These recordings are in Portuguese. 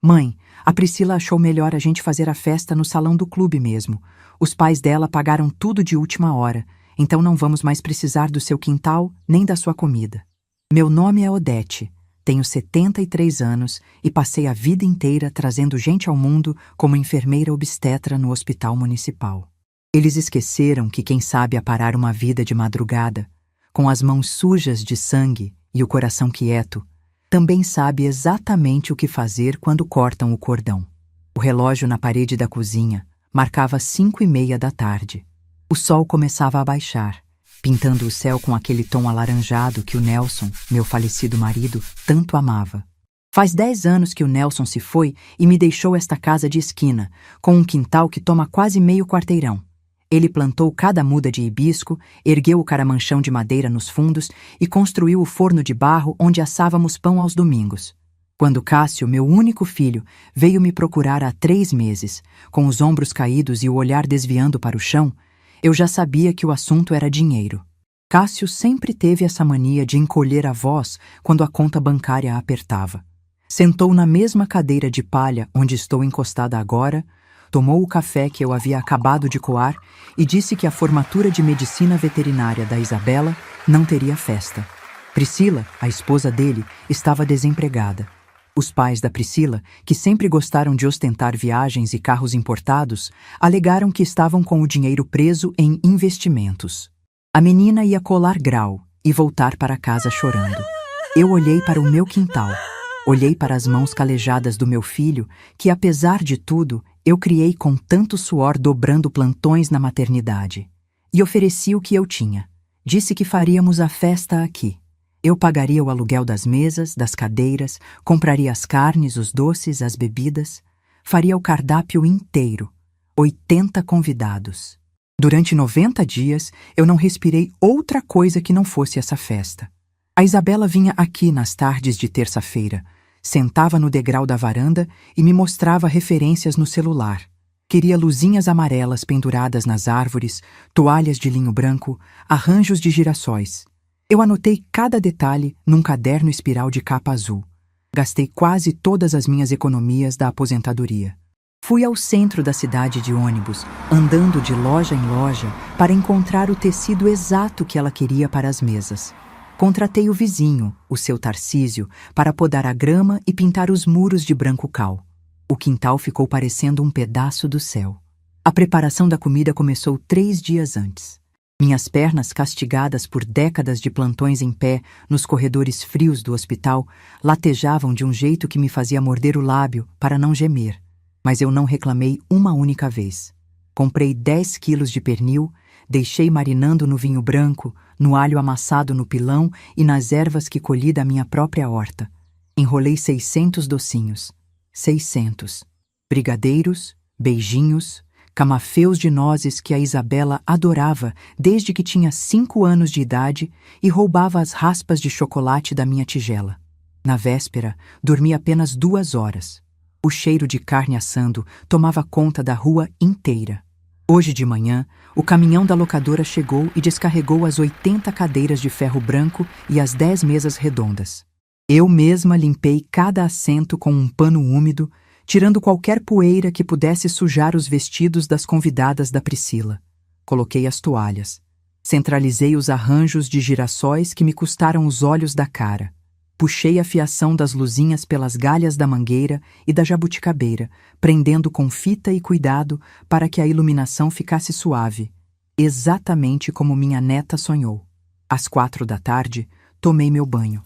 Mãe, a Priscila achou melhor a gente fazer a festa no salão do clube mesmo. Os pais dela pagaram tudo de última hora, então não vamos mais precisar do seu quintal nem da sua comida. Meu nome é Odete, tenho 73 anos e passei a vida inteira trazendo gente ao mundo como enfermeira obstetra no hospital municipal. Eles esqueceram que quem sabe aparar uma vida de madrugada, com as mãos sujas de sangue e o coração quieto, também sabe exatamente o que fazer quando cortam o cordão. O relógio na parede da cozinha marcava 5:30 da tarde. O sol começava a baixar, pintando o céu com aquele tom alaranjado que o Nelson, meu falecido marido, tanto amava. Faz 10 anos que o Nelson se foi e me deixou esta casa de esquina, com um quintal que toma quase meio quarteirão. Ele plantou cada muda de hibisco, ergueu o caramanchão de madeira nos fundos e construiu o forno de barro onde assávamos pão aos domingos. Quando Cássio, meu único filho, veio me procurar há 3 meses, com os ombros caídos e o olhar desviando para o chão, eu já sabia que o assunto era dinheiro. Cássio sempre teve essa mania de encolher a voz quando a conta bancária apertava. Sentou na mesma cadeira de palha onde estou encostada agora, tomou o café que eu havia acabado de coar e disse que a formatura de medicina veterinária da Isabela não teria festa. Priscila, a esposa dele, estava desempregada. Os pais da Priscila, que sempre gostaram de ostentar viagens e carros importados, alegaram que estavam com o dinheiro preso em investimentos. A menina ia colar grau e voltar para casa chorando. Eu olhei para o meu quintal. Olhei para as mãos calejadas do meu filho, que apesar de tudo, eu criei com tanto suor dobrando plantões na maternidade. E ofereci o que eu tinha. Disse que faríamos a festa aqui. Eu pagaria o aluguel das mesas, das cadeiras, compraria as carnes, os doces, as bebidas. Faria o cardápio inteiro. 80 convidados. Durante 90 dias, eu não respirei outra coisa que não fosse essa festa. A Isabela vinha aqui nas tardes de terça-feira, sentava no degrau da varanda e me mostrava referências no celular. Queria luzinhas amarelas penduradas nas árvores, toalhas de linho branco, arranjos de girassóis. Eu anotei cada detalhe num caderno espiral de capa azul. Gastei quase todas as minhas economias da aposentadoria. Fui ao centro da cidade de ônibus, andando de loja em loja para encontrar o tecido exato que ela queria para as mesas. Contratei o vizinho, o seu Tarcísio, para podar a grama e pintar os muros de branco cal. O quintal ficou parecendo um pedaço do céu. A preparação da comida começou 3 dias antes. Minhas pernas, castigadas por décadas de plantões em pé nos corredores frios do hospital, latejavam de um jeito que me fazia morder o lábio para não gemer. Mas eu não reclamei uma única vez. Comprei 10 quilos de pernil, deixei marinando no vinho branco, no alho amassado no pilão e nas ervas que colhi da minha própria horta. Enrolei 600 docinhos. 600. Brigadeiros, beijinhos, camafeus de nozes que a Isabela adorava desde que tinha 5 anos de idade e roubava as raspas de chocolate da minha tigela. Na véspera, dormi apenas 2 horas. O cheiro de carne assando tomava conta da rua inteira. Hoje de manhã, o caminhão da locadora chegou e descarregou as 80 cadeiras de ferro branco e as 10 mesas redondas. Eu mesma limpei cada assento com um pano úmido, tirando qualquer poeira que pudesse sujar os vestidos das convidadas da Priscila. Coloquei as toalhas. Centralizei os arranjos de girassóis que me custaram os olhos da cara. Puxei a fiação das luzinhas pelas galhas da mangueira e da jabuticabeira, prendendo com fita e cuidado para que a iluminação ficasse suave, exatamente como minha neta sonhou. Às 4 da tarde, tomei meu banho.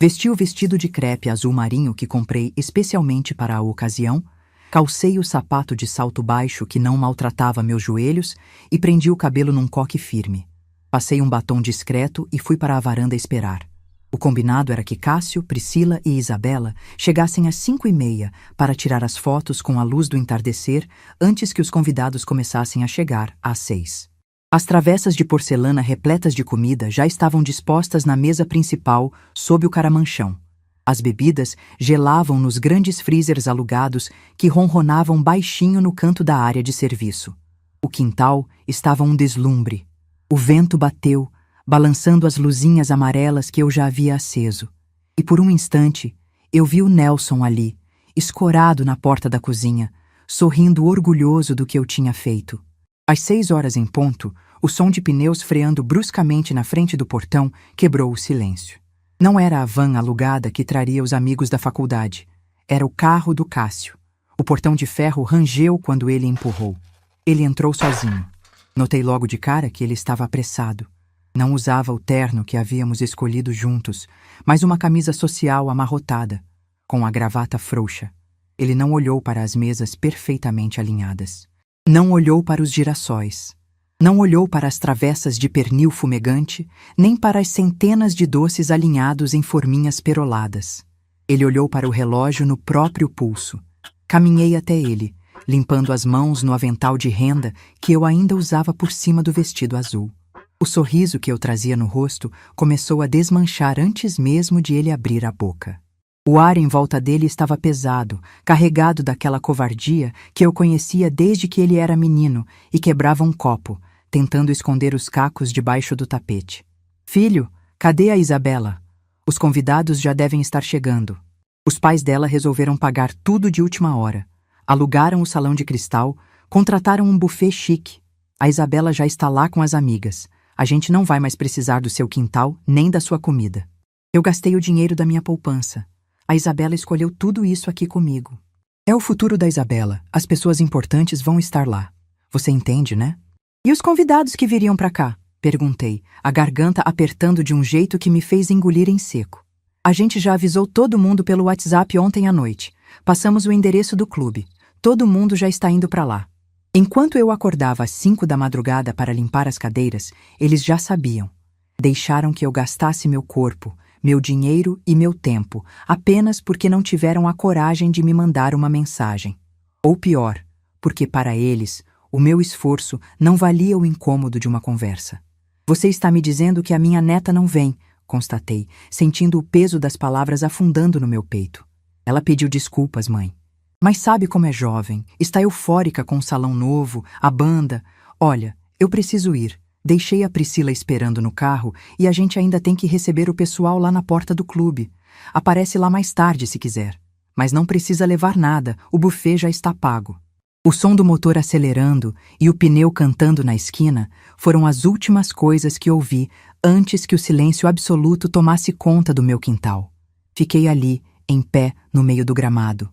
Vesti o vestido de crepe azul marinho que comprei especialmente para a ocasião, calcei o sapato de salto baixo que não maltratava meus joelhos e prendi o cabelo num coque firme. Passei um batom discreto e fui para a varanda esperar. O combinado era que Cássio, Priscila e Isabela chegassem às 5:30 para tirar as fotos com a luz do entardecer antes que os convidados começassem a chegar às 6. As travessas de porcelana repletas de comida já estavam dispostas na mesa principal sob o caramanchão. As bebidas gelavam nos grandes freezers alugados que ronronavam baixinho no canto da área de serviço. O quintal estava um deslumbre. O vento bateu, balançando as luzinhas amarelas que eu já havia aceso. E por um instante, eu vi o Nelson ali, escorado na porta da cozinha, sorrindo orgulhoso do que eu tinha feito. Às 6 horas em ponto, o som de pneus freando bruscamente na frente do portão quebrou o silêncio. Não era a van alugada que traria os amigos da faculdade. Era o carro do Cássio. O portão de ferro rangeu quando ele empurrou. Ele entrou sozinho. Notei logo de cara que ele estava apressado. Não usava o terno que havíamos escolhido juntos, mas uma camisa social amarrotada, com a gravata frouxa. Ele não olhou para as mesas perfeitamente alinhadas. Não olhou para os girassóis. Não olhou para as travessas de pernil fumegante, nem para as centenas de doces alinhados em forminhas peroladas. Ele olhou para o relógio no próprio pulso. Caminhei até ele, limpando as mãos no avental de renda que eu ainda usava por cima do vestido azul. O sorriso que eu trazia no rosto começou a desmanchar antes mesmo de ele abrir a boca. O ar em volta dele estava pesado, carregado daquela covardia que eu conhecia desde que ele era menino e quebrava um copo, tentando esconder os cacos debaixo do tapete. Filho, cadê a Isabela? Os convidados já devem estar chegando. Os pais dela resolveram pagar tudo de última hora. Alugaram o salão de cristal, contrataram um buffet chique. A Isabela já está lá com as amigas. A gente não vai mais precisar do seu quintal nem da sua comida. Eu gastei o dinheiro da minha poupança. A Isabela escolheu tudo isso aqui comigo. É o futuro da Isabela. As pessoas importantes vão estar lá. Você entende, né? E os convidados que viriam para cá? Perguntei, a garganta apertando de um jeito que me fez engolir em seco. A gente já avisou todo mundo pelo WhatsApp ontem à noite. Passamos o endereço do clube. Todo mundo já está indo para lá. Enquanto eu acordava às 5 da madrugada para limpar as cadeiras, eles já sabiam. Deixaram que eu gastasse meu corpo, meu dinheiro e meu tempo, apenas porque não tiveram a coragem de me mandar uma mensagem. Ou pior, porque para eles, o meu esforço não valia o incômodo de uma conversa. Você está me dizendo que a minha neta não vem, constatei, sentindo o peso das palavras afundando no meu peito. Ela pediu desculpas, mãe. Mas sabe como é jovem, está eufórica com o salão novo, a banda. Olha, eu preciso ir. Deixei a Priscila esperando no carro e a gente ainda tem que receber o pessoal lá na porta do clube. Aparece lá mais tarde se quiser. Mas não precisa levar nada, o buffet já está pago. O som do motor acelerando e o pneu cantando na esquina foram as últimas coisas que ouvi antes que o silêncio absoluto tomasse conta do meu quintal. Fiquei ali, em pé, no meio do gramado.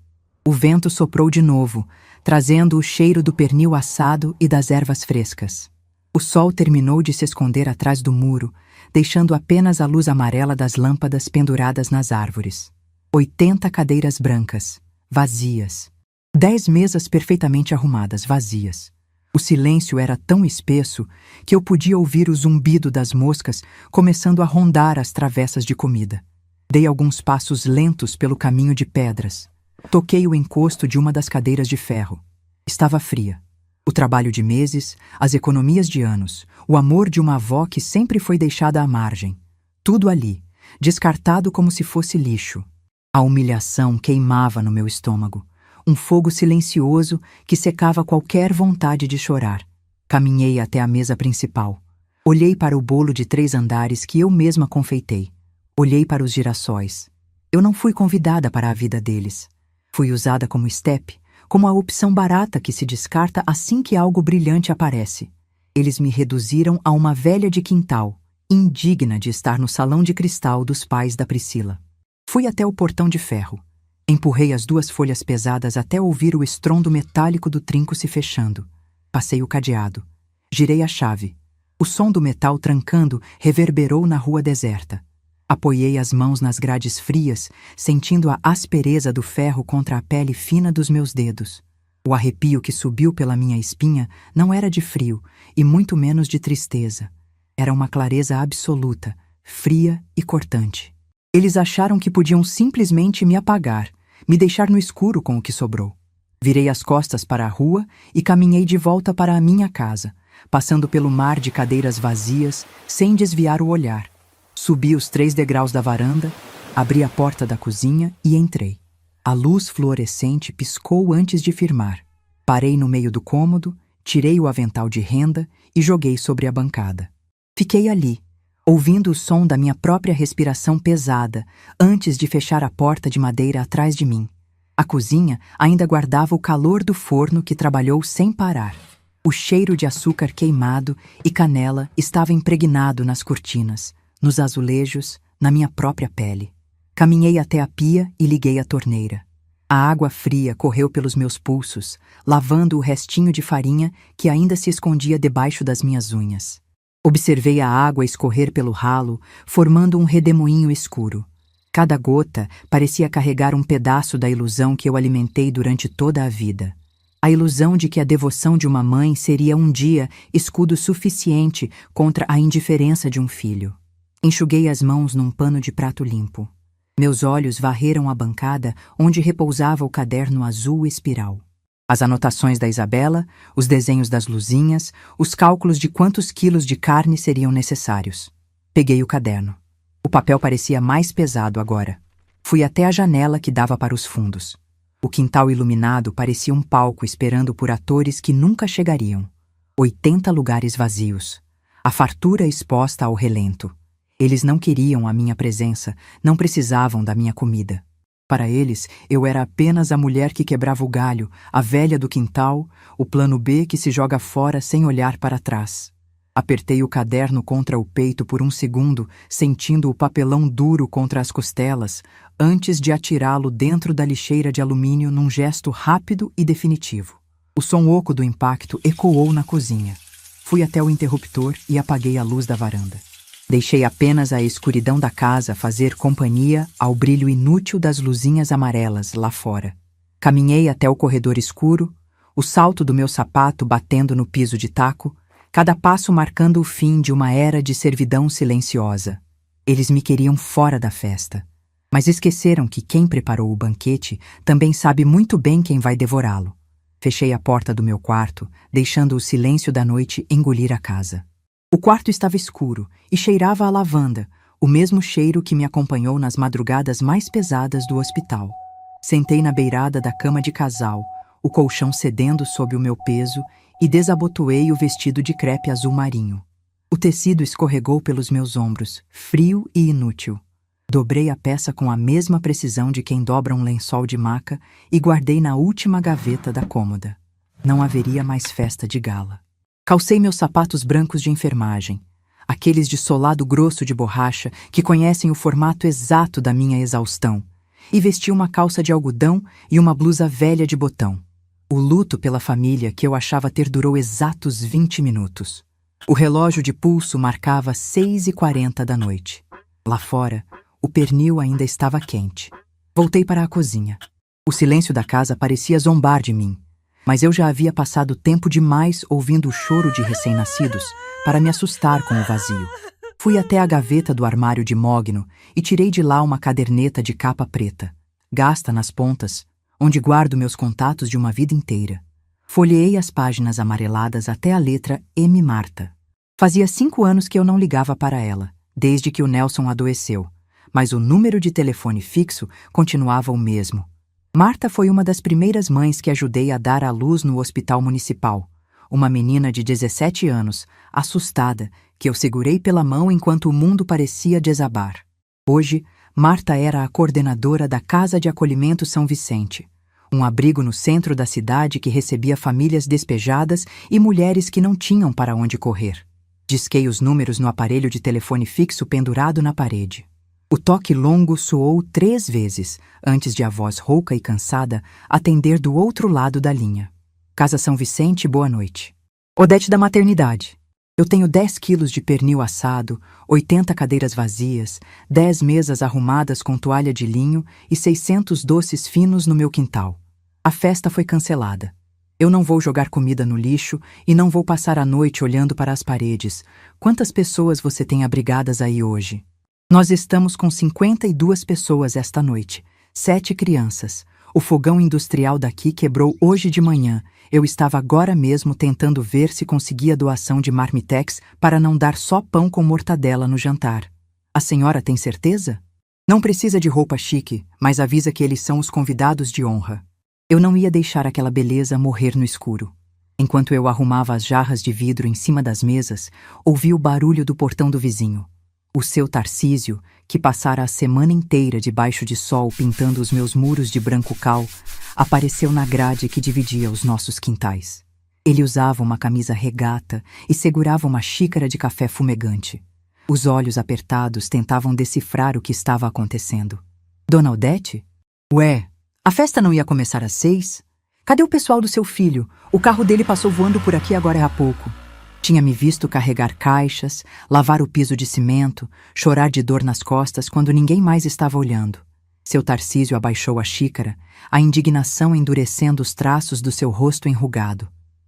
O vento soprou de novo, trazendo o cheiro do pernil assado e das ervas frescas. O sol terminou de se esconder atrás do muro, deixando apenas a luz amarela das lâmpadas penduradas nas árvores. 80 cadeiras brancas, vazias. 10 mesas perfeitamente arrumadas, vazias. O silêncio era tão espesso que eu podia ouvir o zumbido das moscas começando a rondar as travessas de comida. Dei alguns passos lentos pelo caminho de pedras. Toquei o encosto de uma das cadeiras de ferro. Estava fria. O trabalho de meses, as economias de anos, o amor de uma avó que sempre foi deixada à margem. Tudo ali, descartado como se fosse lixo. A humilhação queimava no meu estômago. Um fogo silencioso que secava qualquer vontade de chorar. Caminhei até a mesa principal. Olhei para o bolo de 3 andares que eu mesma confeitei. Olhei para os girassóis. Eu não fui convidada para a vida deles. Fui usada como estepe, como a opção barata que se descarta assim que algo brilhante aparece. Eles me reduziram a uma velha de quintal, indigna de estar no salão de cristal dos pais da Priscila. Fui até o portão de ferro. Empurrei as 2 folhas pesadas até ouvir o estrondo metálico do trinco se fechando. Passei o cadeado. Girei a chave. O som do metal trancando reverberou na rua deserta. Apoiei as mãos nas grades frias, sentindo a aspereza do ferro contra a pele fina dos meus dedos. O arrepio que subiu pela minha espinha não era de frio, e muito menos de tristeza. Era uma clareza absoluta, fria e cortante. Eles acharam que podiam simplesmente me apagar, me deixar no escuro com o que sobrou. Virei as costas para a rua e caminhei de volta para a minha casa, passando pelo mar de cadeiras vazias, sem desviar o olhar. Subi os 3 degraus da varanda, abri a porta da cozinha e entrei. A luz fluorescente piscou antes de firmar. Parei no meio do cômodo, tirei o avental de renda e joguei sobre a bancada. Fiquei ali, ouvindo o som da minha própria respiração pesada, antes de fechar a porta de madeira atrás de mim. A cozinha ainda guardava o calor do forno que trabalhou sem parar. O cheiro de açúcar queimado e canela estava impregnado nas cortinas, nos azulejos, na minha própria pele. Caminhei até a pia e liguei a torneira. A água fria correu pelos meus pulsos, lavando o restinho de farinha que ainda se escondia debaixo das minhas unhas. Observei a água escorrer pelo ralo, formando um redemoinho escuro. Cada gota parecia carregar um pedaço da ilusão que eu alimentei durante toda a vida. A ilusão de que a devoção de uma mãe seria um dia escudo suficiente contra a indiferença de um filho. Enxuguei as mãos num pano de prato limpo. Meus olhos varreram a bancada onde repousava o caderno azul espiral. As anotações da Isabela, os desenhos das luzinhas, os cálculos de quantos quilos de carne seriam necessários. Peguei o caderno. O papel parecia mais pesado agora. Fui até a janela que dava para os fundos. O quintal iluminado parecia um palco esperando por atores que nunca chegariam. 80 lugares vazios. A fartura exposta ao relento. Eles não queriam a minha presença, não precisavam da minha comida. Para eles, eu era apenas a mulher que quebrava o galho, a velha do quintal, o plano B que se joga fora sem olhar para trás. Apertei o caderno contra o peito por um segundo, sentindo o papelão duro contra as costelas, antes de atirá-lo dentro da lixeira de alumínio num gesto rápido e definitivo. O som oco do impacto ecoou na cozinha. Fui até o interruptor e apaguei a luz da varanda. Deixei apenas a escuridão da casa fazer companhia ao brilho inútil das luzinhas amarelas lá fora. Caminhei até o corredor escuro, o salto do meu sapato batendo no piso de taco, cada passo marcando o fim de uma era de servidão silenciosa. Eles me queriam fora da festa, mas esqueceram que quem preparou o banquete também sabe muito bem quem vai devorá-lo. Fechei a porta do meu quarto, deixando o silêncio da noite engolir a casa. O quarto estava escuro e cheirava a lavanda, o mesmo cheiro que me acompanhou nas madrugadas mais pesadas do hospital. Sentei na beirada da cama de casal, o colchão cedendo sob o meu peso, e desabotoei o vestido de crepe azul marinho. O tecido escorregou pelos meus ombros, frio e inútil. Dobrei a peça com a mesma precisão de quem dobra um lençol de maca e guardei na última gaveta da cômoda. Não haveria mais festa de gala. Calcei meus sapatos brancos de enfermagem, aqueles de solado grosso de borracha que conhecem o formato exato da minha exaustão, e vesti uma calça de algodão e uma blusa velha de botão. O luto pela família que eu achava ter durou exatos 20 minutos. O relógio de pulso marcava 6h40 da noite. Lá fora, o pernil ainda estava quente. Voltei para a cozinha. O silêncio da casa parecia zombar de mim, mas eu já havia passado tempo demais ouvindo o choro de recém-nascidos para me assustar com o vazio. Fui até a gaveta do armário de mogno e tirei de lá uma caderneta de capa preta, gasta nas pontas, onde guardo meus contatos de uma vida inteira. Folheei as páginas amareladas até a letra M. Marta. Fazia 5 anos que eu não ligava para ela, desde que o Nelson adoeceu, mas o número de telefone fixo continuava o mesmo. Marta foi uma das primeiras mães que ajudei a dar à luz no hospital municipal. Uma menina de 17 anos, assustada, que eu segurei pela mão enquanto o mundo parecia desabar. Hoje, Marta era a coordenadora da Casa de Acolhimento São Vicente, um abrigo no centro da cidade que recebia famílias despejadas e mulheres que não tinham para onde correr. Disquei os números no aparelho de telefone fixo pendurado na parede. O toque longo soou 3 vezes, antes de a voz rouca e cansada atender do outro lado da linha. Casa São Vicente, boa noite. Odete da maternidade. Eu tenho 10 quilos de pernil assado, 80 cadeiras vazias, 10 mesas arrumadas com toalha de linho e 600 doces finos no meu quintal. A festa foi cancelada. Eu não vou jogar comida no lixo e não vou passar a noite olhando para as paredes. Quantas pessoas você tem abrigadas aí hoje? Nós estamos com 52 pessoas esta noite, 7 crianças. O fogão industrial daqui quebrou hoje de manhã. Eu estava agora mesmo tentando ver se conseguia doação de marmitex para não dar só pão com mortadela no jantar. A senhora tem certeza? Não precisa de roupa chique, mas avisa que eles são os convidados de honra. Eu não ia deixar aquela beleza morrer no escuro. Enquanto eu arrumava as jarras de vidro em cima das mesas, ouvi o barulho do portão do vizinho. O seu Tarcísio, que passara a semana inteira debaixo de sol pintando os meus muros de branco cal, apareceu na grade que dividia os nossos quintais. Ele usava uma camisa regata e segurava uma xícara de café fumegante. Os olhos apertados tentavam decifrar o que estava acontecendo. Dona Odete? Ué, a festa não ia começar às 6? Cadê o pessoal do seu filho? O carro dele passou voando por aqui agora há pouco. Tinha me visto carregar caixas, lavar o piso de cimento, chorar de dor nas costas quando ninguém mais estava olhando. Seu Tarcísio abaixou a xícara, a indignação endurecendo os traços do seu rosto enrugado.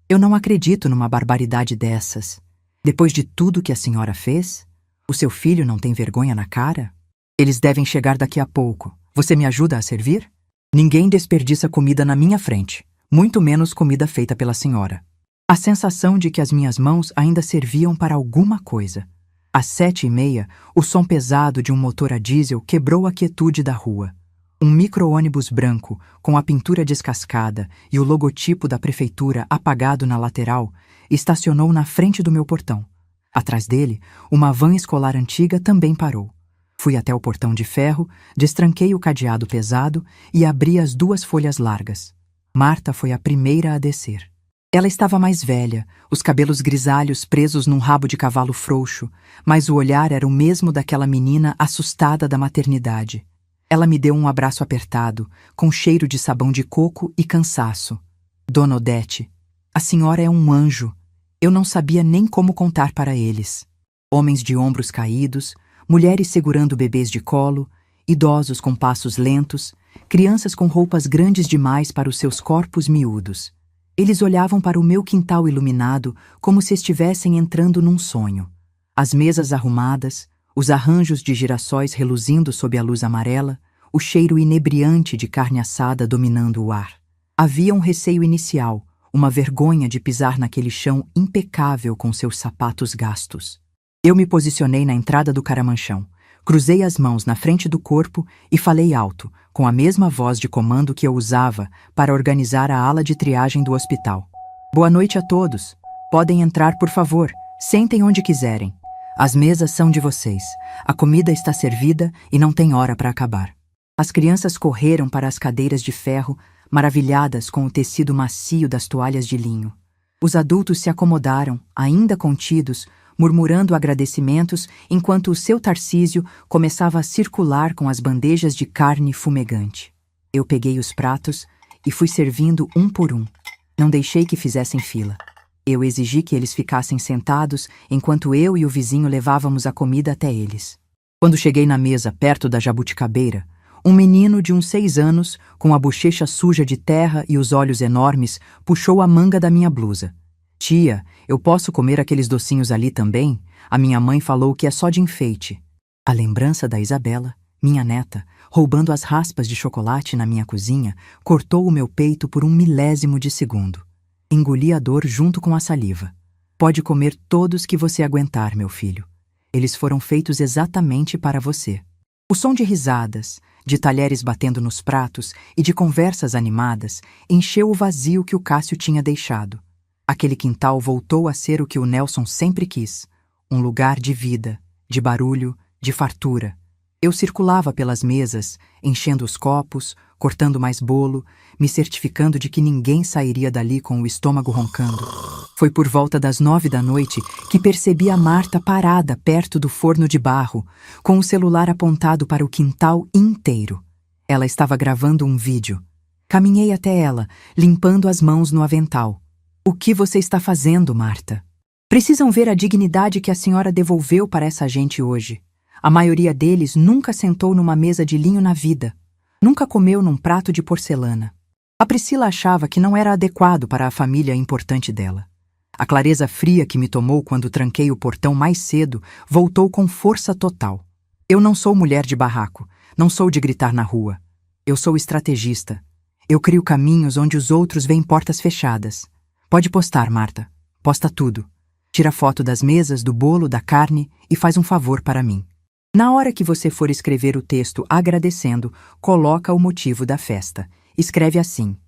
Eu não acredito numa barbaridade dessas. Depois de tudo que a senhora fez, o seu filho não tem vergonha na cara? Eles devem chegar daqui a pouco. Você me ajuda a servir? Ninguém desperdiça comida na minha frente, muito menos comida feita pela senhora. A sensação de que as minhas mãos ainda serviam para alguma coisa. Às 7h30, o som pesado de um motor a diesel quebrou a quietude da rua. Um micro-ônibus branco, com a pintura descascada e o logotipo da prefeitura apagado na lateral, estacionou na frente do meu portão. Atrás dele, uma van escolar antiga também parou. Fui até o portão de ferro, destranquei o cadeado pesado e abri as 2 folhas largas. Marta foi a primeira a descer. Ela estava mais velha, os cabelos grisalhos presos num rabo de cavalo frouxo, mas o olhar era o mesmo daquela menina assustada da maternidade. Ela me deu um abraço apertado, com cheiro de sabão de coco e cansaço. Dona Odete, a senhora é um anjo. Eu não sabia nem como contar para eles. Homens de ombros caídos, mulheres segurando bebês de colo, idosos com passos lentos, crianças com roupas grandes demais para os seus corpos miúdos. Eles olhavam para o meu quintal iluminado como se estivessem entrando num sonho. As mesas arrumadas, os arranjos de girassóis reluzindo sob a luz amarela, o cheiro inebriante de carne assada dominando o ar. Havia um receio inicial, uma vergonha de pisar naquele chão impecável com seus sapatos gastos. Eu me posicionei na entrada do caramanchão, cruzei as mãos na frente do corpo e falei alto, com a mesma voz de comando que eu usava para organizar a ala de triagem do hospital. Boa noite a todos. Podem entrar, por favor. Sentem onde quiserem. As mesas são de vocês. A comida está servida e não tem hora para acabar. As crianças correram para as cadeiras de ferro, maravilhadas com o tecido macio das toalhas de linho. Os adultos se acomodaram, ainda contidos, murmurando agradecimentos enquanto o seu Tarcísio começava a circular com as bandejas de carne fumegante. Eu peguei os pratos e fui servindo um por um. Não deixei que fizessem fila. Eu exigi que eles ficassem sentados enquanto eu e o vizinho levávamos a comida até eles. Quando cheguei na mesa perto da jabuticabeira, um menino de uns 6 anos, com a bochecha suja de terra e os olhos enormes, puxou a manga da minha blusa. Tia, eu posso comer aqueles docinhos ali também? A minha mãe falou que é só de enfeite. A lembrança da Isabela, minha neta, roubando as raspas de chocolate na minha cozinha, cortou o meu peito por um milésimo de segundo. Engoli a dor junto com a saliva. Pode comer todos que você aguentar, meu filho. Eles foram feitos exatamente para você. O som de risadas, de talheres batendo nos pratos e de conversas animadas encheu o vazio que o Cássio tinha deixado. Aquele quintal voltou a ser o que o Nelson sempre quis, um lugar de vida, de barulho, de fartura. Eu circulava pelas mesas, enchendo os copos, cortando mais bolo, me certificando de que ninguém sairia dali com o estômago roncando. Foi por volta das 9 da noite que percebi a Marta parada perto do forno de barro, com o celular apontado para o quintal inteiro. Ela estava gravando um vídeo. Caminhei até ela, limpando as mãos no avental. O que você está fazendo, Marta? Precisam ver a dignidade que a senhora devolveu para essa gente hoje. A maioria deles nunca sentou numa mesa de linho na vida. Nunca comeu num prato de porcelana. A Priscila achava que não era adequado para a família importante dela. A clareza fria que me tomou quando tranquei o portão mais cedo voltou com força total. Eu não sou mulher de barraco, não sou de gritar na rua. Eu sou estrategista. Eu crio caminhos onde os outros veem portas fechadas. Pode postar, Marta. Posta tudo. Tira foto das mesas, do bolo, da carne e faz um favor para mim. Na hora que você for escrever o texto agradecendo, coloca o motivo da festa. Escreve assim: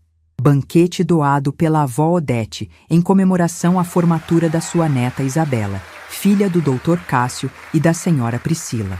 banquete doado pela avó Odete em comemoração à formatura da sua neta Isabela. filha do Dr. Cássio e da senhora Priscila.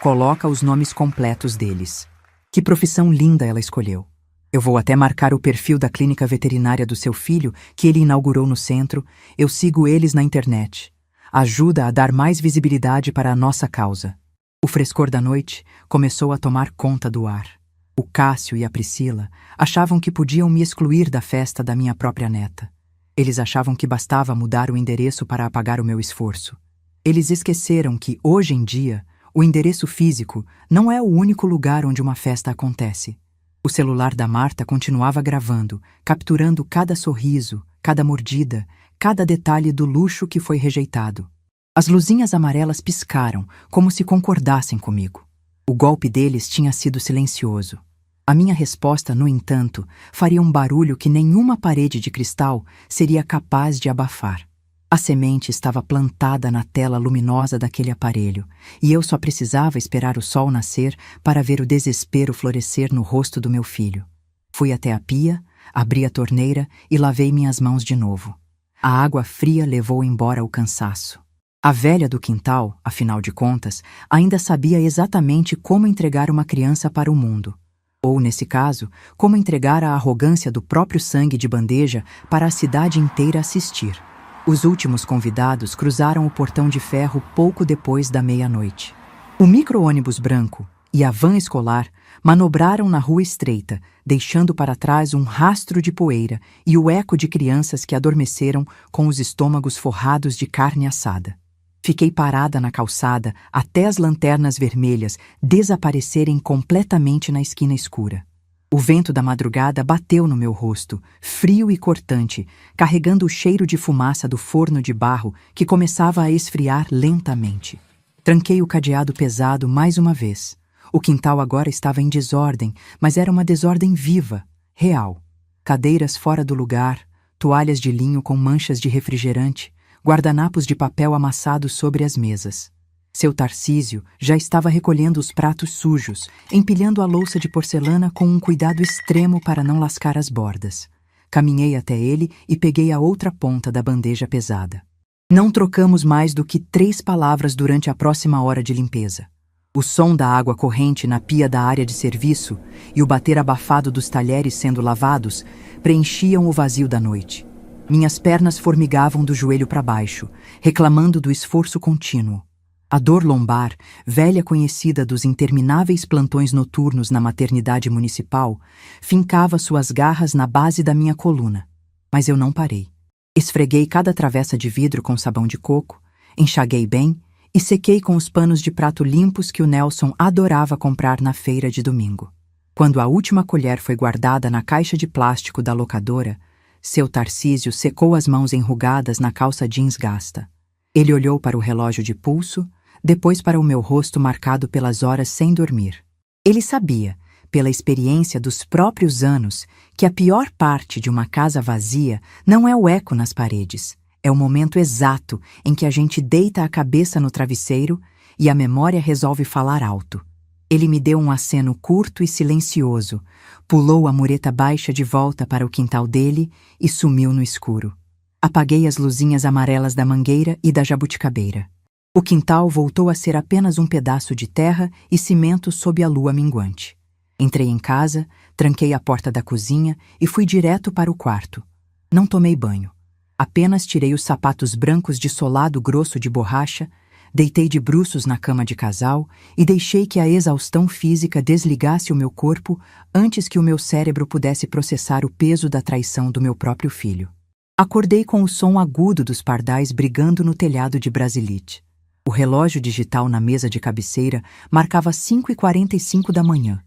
Coloca os nomes completos deles. Que profissão linda ela escolheu. Eu vou até marcar o perfil da clínica veterinária do seu filho, que ele inaugurou no centro. Eu sigo eles na internet. Ajuda a dar mais visibilidade para a nossa causa. O frescor da noite começou a tomar conta do ar. O Cássio e a Priscila achavam que podiam me excluir da festa da minha própria neta. Eles achavam que bastava mudar o endereço para apagar o meu esforço. Eles esqueceram que, hoje em dia, o endereço físico não é o único lugar onde uma festa acontece. O celular da Marta continuava gravando, capturando cada sorriso, cada mordida, cada detalhe do luxo que foi rejeitado. As luzinhas amarelas piscaram, como se concordassem comigo. O golpe deles tinha sido silencioso. A minha resposta, no entanto, faria um barulho que nenhuma parede de cristal seria capaz de abafar. A semente estava plantada na tela luminosa daquele aparelho, e eu só precisava esperar o sol nascer para ver o desespero florescer no rosto do meu filho. Fui até a pia, abri a torneira e lavei minhas mãos de novo. A água fria levou embora o cansaço. A velha do quintal, afinal de contas, ainda sabia exatamente como entregar uma criança para o mundo. Ou, nesse caso, como entregar a arrogância do próprio sangue de bandeja para a cidade inteira assistir. Os últimos convidados cruzaram o portão de ferro pouco depois da meia-noite. O micro-ônibus branco e a van escolar manobraram na rua estreita, deixando para trás um rastro de poeira e o eco de crianças que adormeceram com os estômagos forrados de carne assada. Fiquei parada na calçada até as lanternas vermelhas desaparecerem completamente na esquina escura. O vento da madrugada bateu no meu rosto, frio e cortante, carregando o cheiro de fumaça do forno de barro que começava a esfriar lentamente. Tranquei o cadeado pesado mais uma vez. O quintal agora estava em desordem, mas era uma desordem viva, real. Cadeiras fora do lugar, toalhas de linho com manchas de refrigerante, guardanapos de papel amassados sobre as mesas. Seu Tarcísio já estava recolhendo os pratos sujos, empilhando a louça de porcelana com um cuidado extremo para não lascar as bordas. Caminhei até ele e peguei a outra ponta da bandeja pesada. Não trocamos mais do que 3 palavras durante a próxima hora de limpeza. O som da água corrente na pia da área de serviço e o bater abafado dos talheres sendo lavados preenchiam o vazio da noite. Minhas pernas formigavam do joelho para baixo, reclamando do esforço contínuo. A dor lombar, velha conhecida dos intermináveis plantões noturnos na maternidade municipal, fincava suas garras na base da minha coluna. Mas eu não parei. Esfreguei cada travessa de vidro com sabão de coco, enxaguei bem e sequei com os panos de prato limpos que o Nelson adorava comprar na feira de domingo. Quando a última colher foi guardada na caixa de plástico da locadora, seu Tarcísio secou as mãos enrugadas na calça jeans gasta. Ele olhou para o relógio de pulso, depois para o meu rosto marcado pelas horas sem dormir. Ele sabia, pela experiência dos próprios anos, que a pior parte de uma casa vazia não é o eco nas paredes, é o momento exato em que a gente deita a cabeça no travesseiro e a memória resolve falar alto. Ele me deu um aceno curto e silencioso, pulou a mureta baixa de volta para o quintal dele e sumiu no escuro. Apaguei as luzinhas amarelas da mangueira e da jabuticabeira. O quintal voltou a ser apenas um pedaço de terra e cimento sob a lua minguante. Entrei em casa, tranquei a porta da cozinha e fui direto para o quarto. Não tomei banho. Apenas tirei os sapatos brancos de solado grosso de borracha, deitei de bruços na cama de casal e deixei que a exaustão física desligasse o meu corpo antes que o meu cérebro pudesse processar o peso da traição do meu próprio filho. Acordei com o som agudo dos pardais brigando no telhado de Brasilite. O relógio digital na mesa de cabeceira marcava 5h45 da manhã.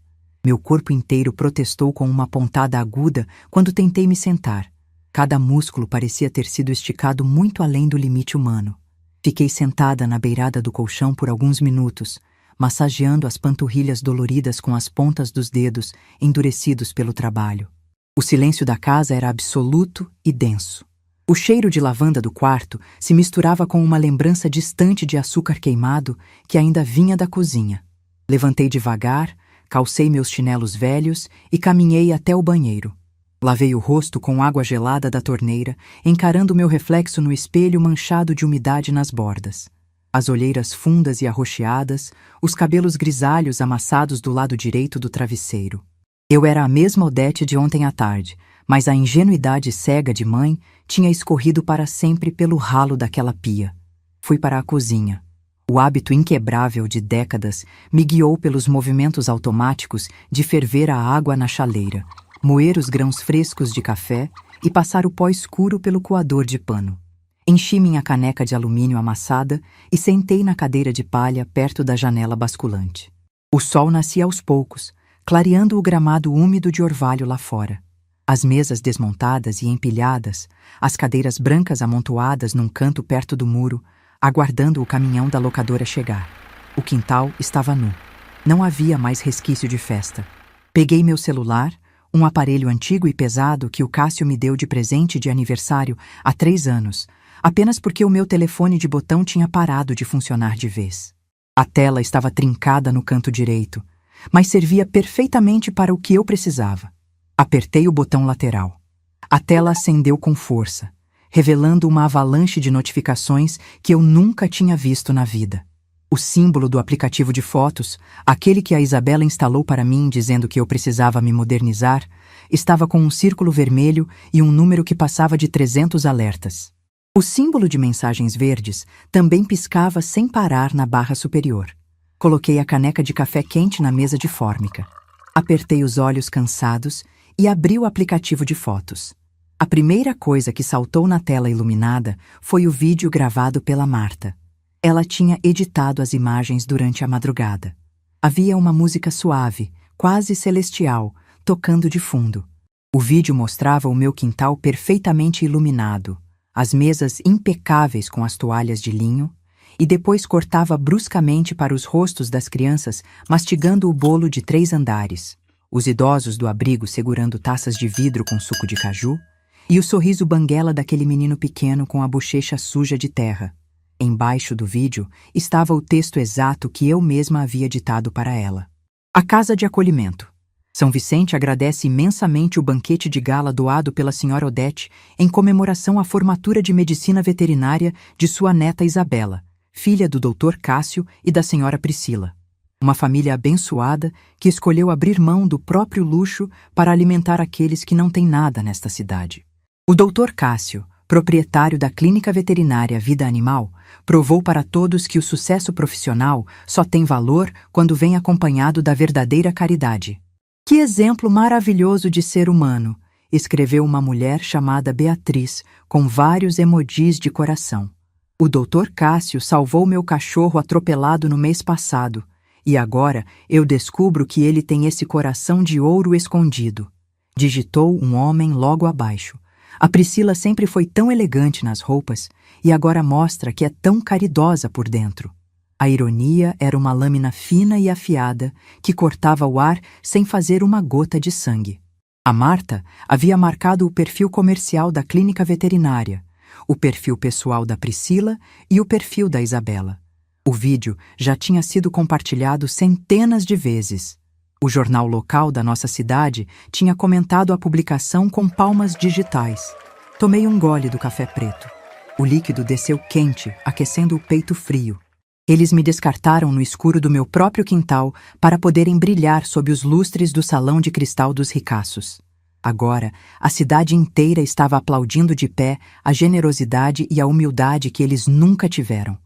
Meu corpo inteiro protestou com uma pontada aguda quando tentei me sentar. Cada músculo parecia ter sido esticado muito além do limite humano. Fiquei sentada na beirada do colchão por alguns minutos, massageando as panturrilhas doloridas com as pontas dos dedos endurecidos pelo trabalho. O silêncio da casa era absoluto e denso. O cheiro de lavanda do quarto se misturava com uma lembrança distante de açúcar queimado que ainda vinha da cozinha. Levantei devagar, calcei meus chinelos velhos e caminhei até o banheiro. Lavei o rosto com água gelada da torneira, encarando meu reflexo no espelho manchado de umidade nas bordas. As olheiras fundas e arroxeadas, os cabelos grisalhos amassados do lado direito do travesseiro. Eu era a mesma Odete de ontem à tarde, mas a ingenuidade cega de mãe tinha escorrido para sempre pelo ralo daquela pia. Fui para a cozinha. O hábito inquebrável de décadas me guiou pelos movimentos automáticos de ferver a água na chaleira, moer os grãos frescos de café e passar o pó escuro pelo coador de pano. Enchi minha caneca de alumínio amassada e sentei na cadeira de palha perto da janela basculante. O sol nascia aos poucos, clareando o gramado úmido de orvalho lá fora. As mesas desmontadas e empilhadas, as cadeiras brancas amontoadas num canto perto do muro, aguardando o caminhão da locadora chegar. O quintal estava nu. Não havia mais resquício de festa. Peguei meu celular, um aparelho antigo e pesado que o Cássio me deu de presente de aniversário há 3 anos, apenas porque o meu telefone de botão tinha parado de funcionar de vez. A tela estava trincada no canto direito, mas servia perfeitamente para o que eu precisava. Apertei o botão lateral. A tela acendeu com força, revelando uma avalanche de notificações que eu nunca tinha visto na vida. O símbolo do aplicativo de fotos, aquele que a Isabela instalou para mim dizendo que eu precisava me modernizar, estava com um círculo vermelho e um número que passava de 300 alertas. O símbolo de mensagens verdes também piscava sem parar na barra superior. Coloquei a caneca de café quente na mesa de fórmica. Apertei os olhos cansados e abri o aplicativo de fotos. A primeira coisa que saltou na tela iluminada foi o vídeo gravado pela Marta. Ela tinha editado as imagens durante a madrugada. Havia uma música suave, quase celestial, tocando de fundo. O vídeo mostrava o meu quintal perfeitamente iluminado, as mesas impecáveis com as toalhas de linho, e depois cortava bruscamente para os rostos das crianças mastigando o bolo de 3 andares, os idosos do abrigo segurando taças de vidro com suco de caju, e o sorriso banguela daquele menino pequeno com a bochecha suja de terra. Embaixo do vídeo estava o texto exato que eu mesma havia ditado para ela. A Casa de Acolhimento. São Vicente agradece imensamente o banquete de gala doado pela senhora Odete em comemoração à formatura de medicina veterinária de sua neta Isabela, filha do Dr. Cássio e da senhora Priscila. Uma família abençoada que escolheu abrir mão do próprio luxo para alimentar aqueles que não têm nada nesta cidade. O Dr. Cássio, proprietário da Clínica Veterinária Vida Animal, provou para todos que o sucesso profissional só tem valor quando vem acompanhado da verdadeira caridade. Que exemplo maravilhoso de ser humano, escreveu uma mulher chamada Beatriz, com vários emojis de coração. O Dr. Cássio salvou meu cachorro atropelado no mês passado, e agora eu descubro que ele tem esse coração de ouro escondido. Digitou um homem logo abaixo. A Priscila sempre foi tão elegante nas roupas e agora mostra que é tão caridosa por dentro. A ironia era uma lâmina fina e afiada que cortava o ar sem fazer uma gota de sangue. A Marta havia marcado o perfil comercial da clínica veterinária, o perfil pessoal da Priscila e o perfil da Isabela. O vídeo já tinha sido compartilhado centenas de vezes. O jornal local da nossa cidade tinha comentado a publicação com palmas digitais. Tomei um gole do café preto. O líquido desceu quente, aquecendo o peito frio. Eles me descartaram no escuro do meu próprio quintal para poderem brilhar sob os lustres do salão de cristal dos ricaços. Agora, a cidade inteira estava aplaudindo de pé a generosidade e a humildade que eles nunca tiveram.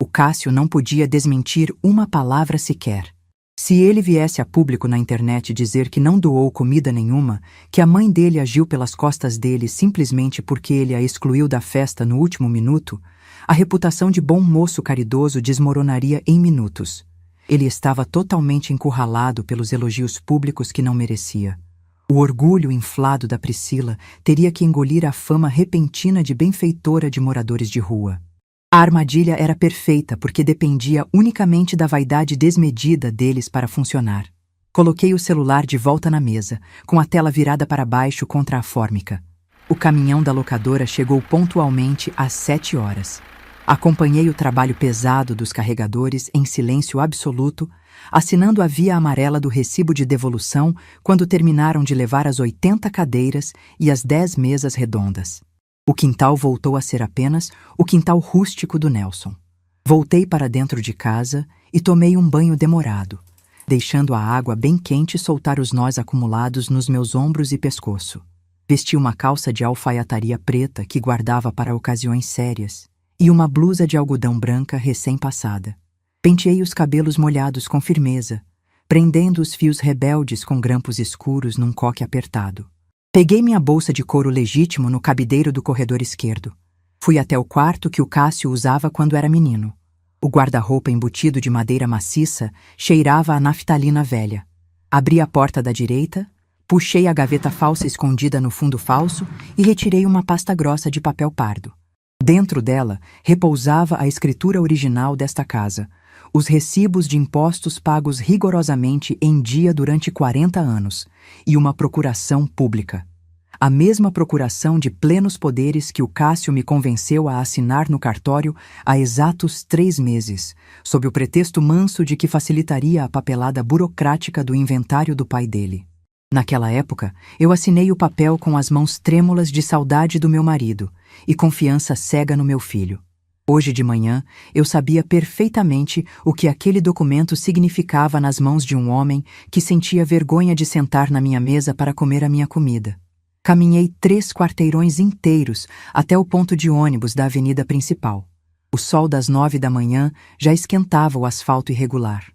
O Cássio não podia desmentir uma palavra sequer. Se ele viesse a público na internet dizer que não doou comida nenhuma, que a mãe dele agiu pelas costas dele simplesmente porque ele a excluiu da festa no último minuto, a reputação de bom moço caridoso desmoronaria em minutos. Ele estava totalmente encurralado pelos elogios públicos que não merecia. O orgulho inflado da Priscila teria que engolir a fama repentina de benfeitora de moradores de rua. A armadilha era perfeita porque dependia unicamente da vaidade desmedida deles para funcionar. Coloquei o celular de volta na mesa, com a tela virada para baixo contra a fórmica. O caminhão da locadora chegou pontualmente às 7 horas. Acompanhei o trabalho pesado dos carregadores em silêncio absoluto, assinando a via amarela do recibo de devolução quando terminaram de levar as 80 cadeiras e as 10 mesas redondas. O quintal voltou a ser apenas o quintal rústico do Nelson. Voltei para dentro de casa e tomei um banho demorado, deixando a água bem quente soltar os nós acumulados nos meus ombros e pescoço. Vesti uma calça de alfaiataria preta que guardava para ocasiões sérias e uma blusa de algodão branca recém-passada. Penteei os cabelos molhados com firmeza, prendendo os fios rebeldes com grampos escuros num coque apertado. Peguei minha bolsa de couro legítimo no cabideiro do corredor esquerdo. Fui até o quarto que o Cássio usava quando era menino. O guarda-roupa embutido de madeira maciça cheirava a naftalina velha. Abri a porta da direita, puxei a gaveta falsa escondida no fundo falso e retirei uma pasta grossa de papel pardo. Dentro dela repousava a escritura original desta casa, os recibos de impostos pagos rigorosamente em dia durante 40 anos e uma procuração pública. A mesma procuração de plenos poderes que o Cássio me convenceu a assinar no cartório há exatos 3 meses, sob o pretexto manso de que facilitaria a papelada burocrática do inventário do pai dele. Naquela época, eu assinei o papel com as mãos trêmulas de saudade do meu marido e confiança cega no meu filho. Hoje de manhã, eu sabia perfeitamente o que aquele documento significava nas mãos de um homem que sentia vergonha de sentar na minha mesa para comer a minha comida. Caminhei 3 quarteirões inteiros até o ponto de ônibus da avenida principal. O sol das 9 da manhã já esquentava o asfalto irregular.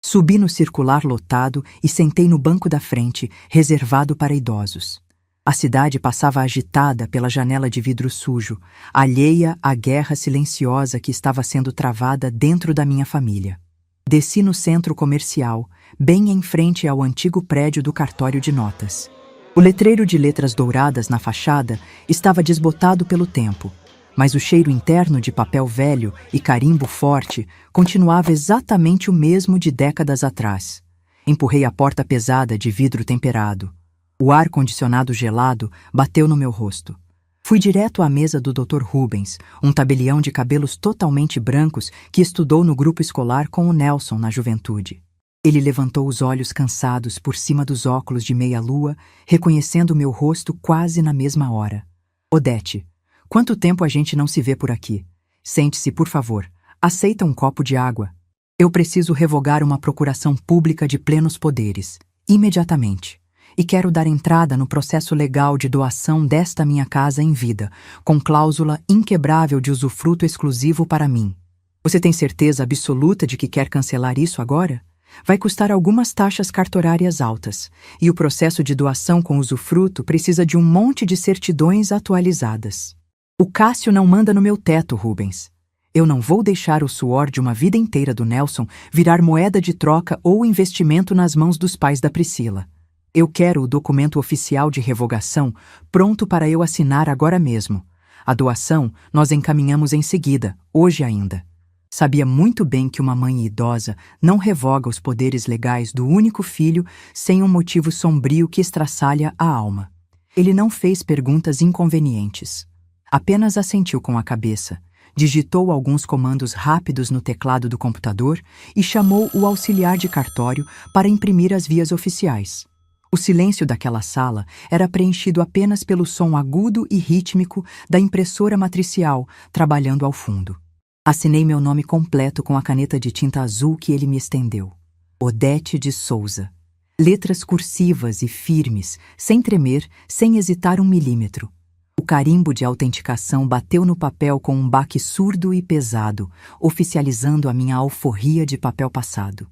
Subi no circular lotado e sentei no banco da frente, reservado para idosos. A cidade passava agitada pela janela de vidro sujo, alheia à guerra silenciosa que estava sendo travada dentro da minha família. Desci no centro comercial, bem em frente ao antigo prédio do cartório de notas. O letreiro de letras douradas na fachada estava desbotado pelo tempo, mas o cheiro interno de papel velho e carimbo forte continuava exatamente o mesmo de décadas atrás. Empurrei a porta pesada de vidro temperado. O ar-condicionado gelado bateu no meu rosto. Fui direto à mesa do Dr. Rubens, um tabelião de cabelos totalmente brancos que estudou no grupo escolar com o Nelson na juventude. Ele levantou os olhos cansados por cima dos óculos de meia-lua, reconhecendo meu rosto quase na mesma hora. Odete, quanto tempo a gente não se vê por aqui? Sente-se, por favor. Aceita um copo de água. Eu preciso revogar uma procuração pública de plenos poderes, imediatamente. E quero dar entrada no processo legal de doação desta minha casa em vida, com cláusula inquebrável de usufruto exclusivo para mim. Você tem certeza absoluta de que quer cancelar isso agora? Vai custar algumas taxas cartorárias altas, e o processo de doação com usufruto precisa de um monte de certidões atualizadas. O Cássio não manda no meu teto, Rubens. Eu não vou deixar o suor de uma vida inteira do Nelson virar moeda de troca ou investimento nas mãos dos pais da Priscila. Eu quero o documento oficial de revogação pronto para eu assinar agora mesmo. A doação nós encaminhamos em seguida, hoje ainda. Sabia muito bem que uma mãe idosa não revoga os poderes legais do único filho sem um motivo sombrio que estraçalha a alma. Ele não fez perguntas inconvenientes. Apenas assentiu com a cabeça, digitou alguns comandos rápidos no teclado do computador e chamou o auxiliar de cartório para imprimir as vias oficiais. O silêncio daquela sala era preenchido apenas pelo som agudo e rítmico da impressora matricial trabalhando ao fundo. Assinei meu nome completo com a caneta de tinta azul que ele me estendeu. Odete de Souza. Letras cursivas e firmes, sem tremer, sem hesitar 1 milímetro. O carimbo de autenticação bateu no papel com um baque surdo e pesado, oficializando a minha alforria de papel passado.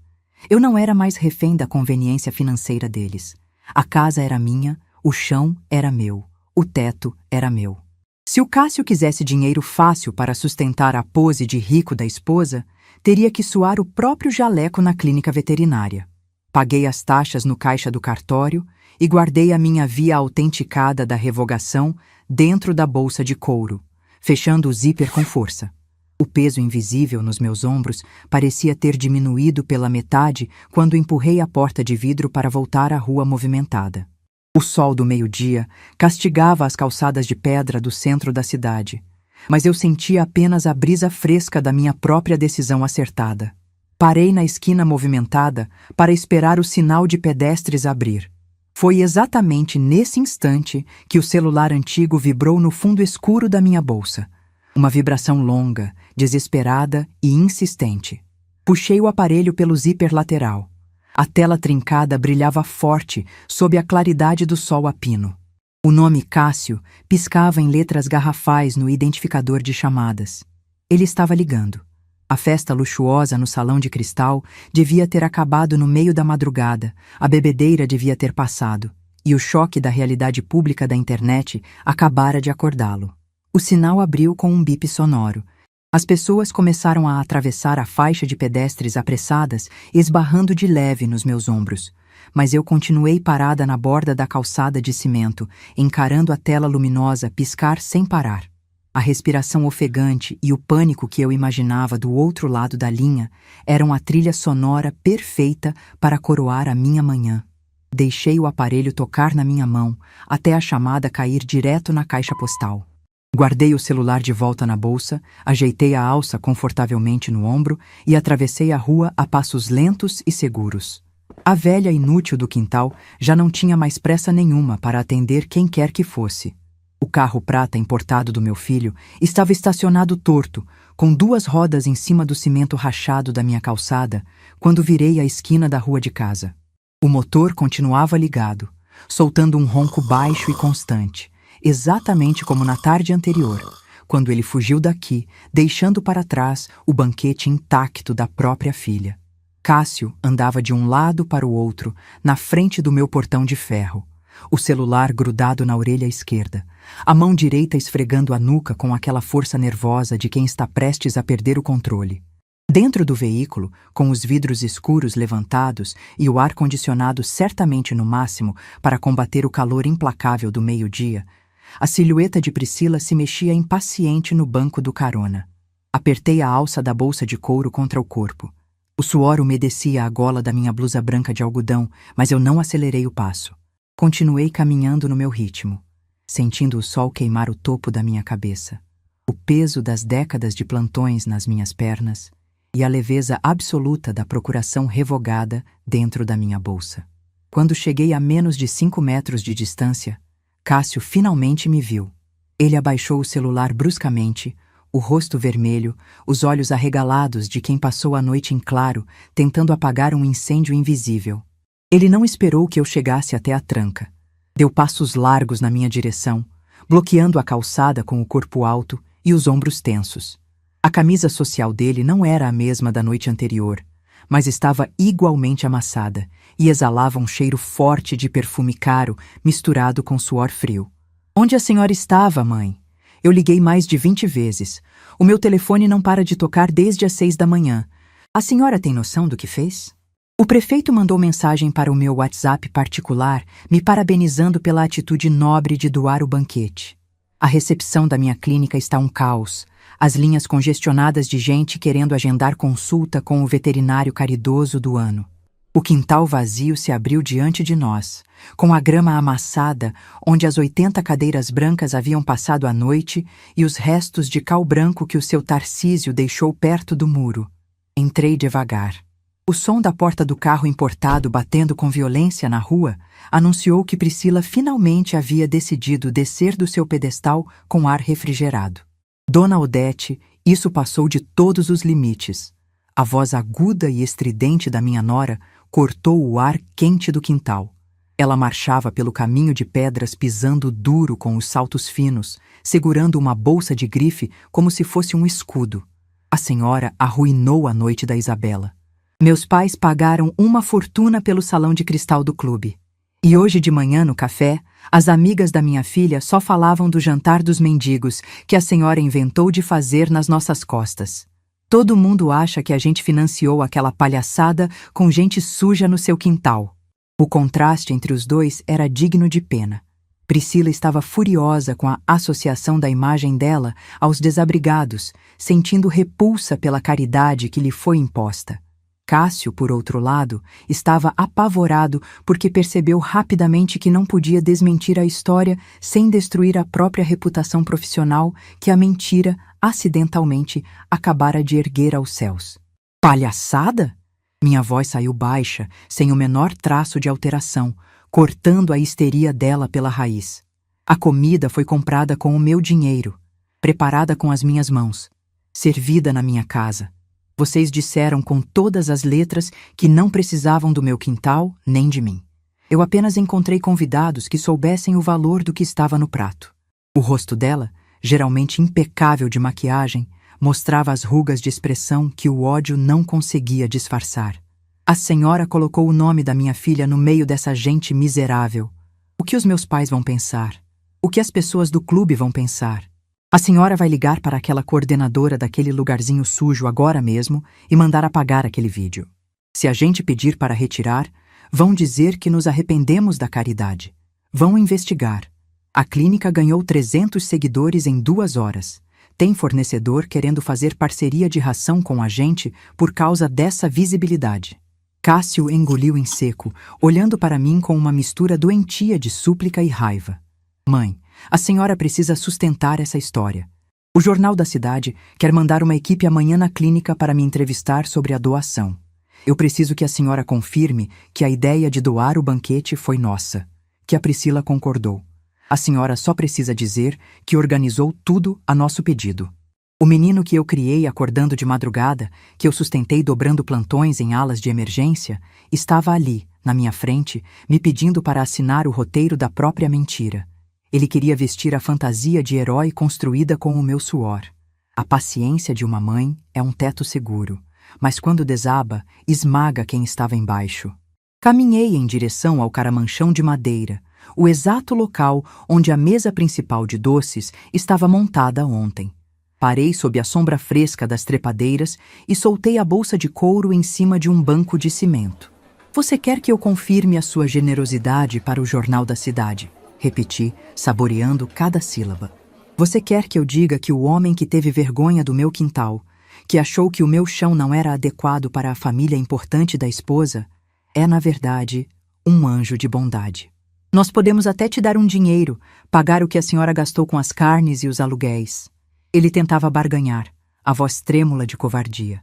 Eu não era mais refém da conveniência financeira deles. A casa era minha, o chão era meu, o teto era meu. Se o Cássio quisesse dinheiro fácil para sustentar a pose de rico da esposa, teria que suar o próprio jaleco na clínica veterinária. Paguei as taxas no caixa do cartório e guardei a minha via autenticada da revogação dentro da bolsa de couro, fechando o zíper com força. O peso invisível nos meus ombros parecia ter diminuído pela metade quando empurrei a porta de vidro para voltar à rua movimentada. O sol do meio-dia castigava as calçadas de pedra do centro da cidade. mas eu sentia apenas a brisa fresca da minha própria decisão acertada. Parei na esquina movimentada para esperar o sinal de pedestres abrir. Foi exatamente nesse instante que o celular antigo vibrou no fundo escuro da minha bolsa. Uma vibração longa, desesperada e insistente. Puxei o aparelho pelo zíper lateral. A tela trincada brilhava forte sob a claridade do sol a pino. O nome Cássio piscava em letras garrafais no identificador de chamadas. Ele estava ligando. A festa luxuosa no salão de cristal devia ter acabado no meio da madrugada, a bebedeira devia ter passado, e o choque da realidade pública da internet acabara de acordá-lo. O sinal abriu com um bip sonoro. As pessoas começaram a atravessar a faixa de pedestres apressadas, esbarrando de leve nos meus ombros. Mas eu continuei parada na borda da calçada de cimento, encarando a tela luminosa piscar sem parar. A respiração ofegante e o pânico que eu imaginava do outro lado da linha eram a trilha sonora perfeita para coroar a minha manhã. Deixei o aparelho tocar na minha mão, até a chamada cair direto na caixa postal. Guardei o celular de volta na bolsa, ajeitei a alça confortavelmente no ombro e atravessei a rua a passos lentos e seguros. A velha inútil do quintal já não tinha mais pressa nenhuma para atender quem quer que fosse. O carro prata importado do meu filho estava estacionado torto, com 2 rodas em cima do cimento rachado da minha calçada, quando virei a esquina da rua de casa. O motor continuava ligado, soltando um ronco baixo e constante, exatamente como na tarde anterior, quando ele fugiu daqui, deixando para trás o banquete intacto da própria filha. Cássio andava de um lado para o outro, na frente do meu portão de ferro, o celular grudado na orelha esquerda, a mão direita esfregando a nuca com aquela força nervosa de quem está prestes a perder o controle. Dentro do veículo, com os vidros escuros levantados e o ar-condicionado certamente no máximo para combater o calor implacável do meio-dia, a silhueta de Priscila se mexia impaciente no banco do carona. Apertei a alça da bolsa de couro contra o corpo. O suor umedecia a gola da minha blusa branca de algodão, mas eu não acelerei o passo. Continuei caminhando no meu ritmo, sentindo o sol queimar o topo da minha cabeça, o peso das décadas de plantões nas minhas pernas e a leveza absoluta da procuração revogada dentro da minha bolsa. Quando cheguei a menos de 5 metros de distância, Cássio finalmente me viu. Ele abaixou o celular bruscamente, o rosto vermelho, os olhos arregalados de quem passou a noite em claro, tentando apagar um incêndio invisível. Ele não esperou que eu chegasse até a tranca. Deu passos largos na minha direção, bloqueando a calçada com o corpo alto e os ombros tensos. A camisa social dele não era a mesma da noite anterior, mas estava igualmente amassada e exalava um cheiro forte de perfume caro misturado com suor frio. "Onde a senhora estava, mãe? Eu liguei mais de 20 vezes. O meu telefone não para de tocar desde as 6 da manhã. A senhora tem noção do que fez?" O prefeito mandou mensagem para o meu WhatsApp particular, me parabenizando pela atitude nobre de doar o banquete. A recepção da minha clínica está um caos, as linhas congestionadas de gente querendo agendar consulta com o veterinário caridoso do ano. O quintal vazio se abriu diante de nós, com a grama amassada, onde as 80 cadeiras brancas haviam passado a noite e os restos de cal branco que o seu Tarcísio deixou perto do muro. Entrei devagar. O som da porta do carro importado batendo com violência na rua anunciou que Priscila finalmente havia decidido descer do seu pedestal com ar refrigerado. Dona Odete, isso passou de todos os limites. A voz aguda e estridente da minha nora cortou o ar quente do quintal. Ela marchava pelo caminho de pedras pisando duro com os saltos finos, segurando uma bolsa de grife como se fosse um escudo. A senhora arruinou a noite da Isabela. Meus pais pagaram uma fortuna pelo salão de cristal do clube. E hoje de manhã, no café, as amigas da minha filha só falavam do jantar dos mendigos que a senhora inventou de fazer nas nossas costas. Todo mundo acha que a gente financiou aquela palhaçada com gente suja no seu quintal. O contraste entre os dois era digno de pena. Priscila estava furiosa com a associação da imagem dela aos desabrigados, sentindo repulsa pela caridade que lhe foi imposta. Cássio, por outro lado, estava apavorado porque percebeu rapidamente que não podia desmentir a história sem destruir a própria reputação profissional que a mentira, acidentalmente, acabara de erguer aos céus. Palhaçada? Minha voz saiu baixa, sem o menor traço de alteração, cortando a histeria dela pela raiz. A comida foi comprada com o meu dinheiro, preparada com as minhas mãos, servida na minha casa. Vocês disseram com todas as letras que não precisavam do meu quintal nem de mim. Eu apenas encontrei convidados que soubessem o valor do que estava no prato. O rosto dela, geralmente impecável de maquiagem, mostrava as rugas de expressão que o ódio não conseguia disfarçar. A senhora colocou o nome da minha filha no meio dessa gente miserável. O que os meus pais vão pensar? O que as pessoas do clube vão pensar? A senhora vai ligar para aquela coordenadora daquele lugarzinho sujo agora mesmo e mandar apagar aquele vídeo. Se a gente pedir para retirar, vão dizer que nos arrependemos da caridade. Vão investigar. A clínica ganhou 300 seguidores em 2 horas. Tem fornecedor querendo fazer parceria de ração com a gente por causa dessa visibilidade. Cássio engoliu em seco, olhando para mim com uma mistura doentia de súplica e raiva. Mãe, a senhora precisa sustentar essa história. O jornal da cidade quer mandar uma equipe amanhã na clínica para me entrevistar sobre a doação. Eu preciso que a senhora confirme que a ideia de doar o banquete foi nossa, que a Priscila concordou. A senhora só precisa dizer que organizou tudo a nosso pedido. O menino que eu criei acordando de madrugada, que eu sustentei dobrando plantões em alas de emergência, estava ali, na minha frente, me pedindo para assinar o roteiro da própria mentira. Ele queria vestir a fantasia de herói construída com o meu suor. A paciência de uma mãe é um teto seguro, mas quando desaba, esmaga quem estava embaixo. Caminhei em direção ao caramanchão de madeira, o exato local onde a mesa principal de doces estava montada ontem. Parei sob a sombra fresca das trepadeiras e soltei a bolsa de couro em cima de um banco de cimento. Você quer que eu confirme a sua generosidade para o jornal da cidade? Repeti, saboreando cada sílaba. Você quer que eu diga que o homem que teve vergonha do meu quintal, que achou que o meu chão não era adequado para a família importante da esposa, é, na verdade, um anjo de bondade. Nós podemos até te dar um dinheiro, pagar o que a senhora gastou com as carnes e os aluguéis. Ele tentava barganhar, a voz trêmula de covardia.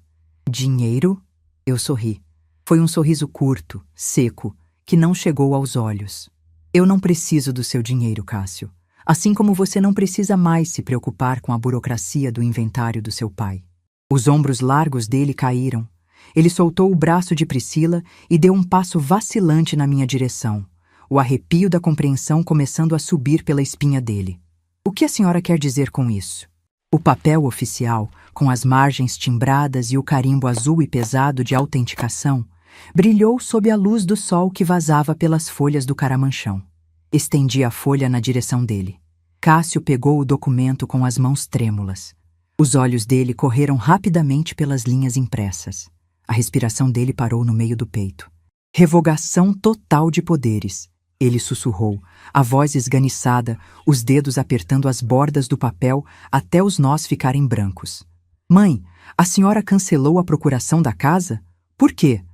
Dinheiro? Eu sorri. Foi um sorriso curto, seco, que não chegou aos olhos. Eu não preciso do seu dinheiro, Cássio. Assim como você não precisa mais se preocupar com a burocracia do inventário do seu pai. Os ombros largos dele caíram. Ele soltou o braço de Priscila e deu um passo vacilante na minha direção, o arrepio da compreensão começando a subir pela espinha dele. O que a senhora quer dizer com isso? O papel oficial, com as margens timbradas e o carimbo azul e pesado de autenticação, brilhou sob a luz do sol que vazava pelas folhas do caramanchão. Estendi a folha na direção dele. Cássio pegou o documento com as mãos trêmulas. Os olhos dele correram rapidamente pelas linhas impressas. A respiração dele parou no meio do peito. Revogação total de poderes. Ele sussurrou, a voz esganiçada, os dedos apertando as bordas do papel até os nós ficarem brancos. Mãe, a senhora cancelou a procuração da casa? Por quê?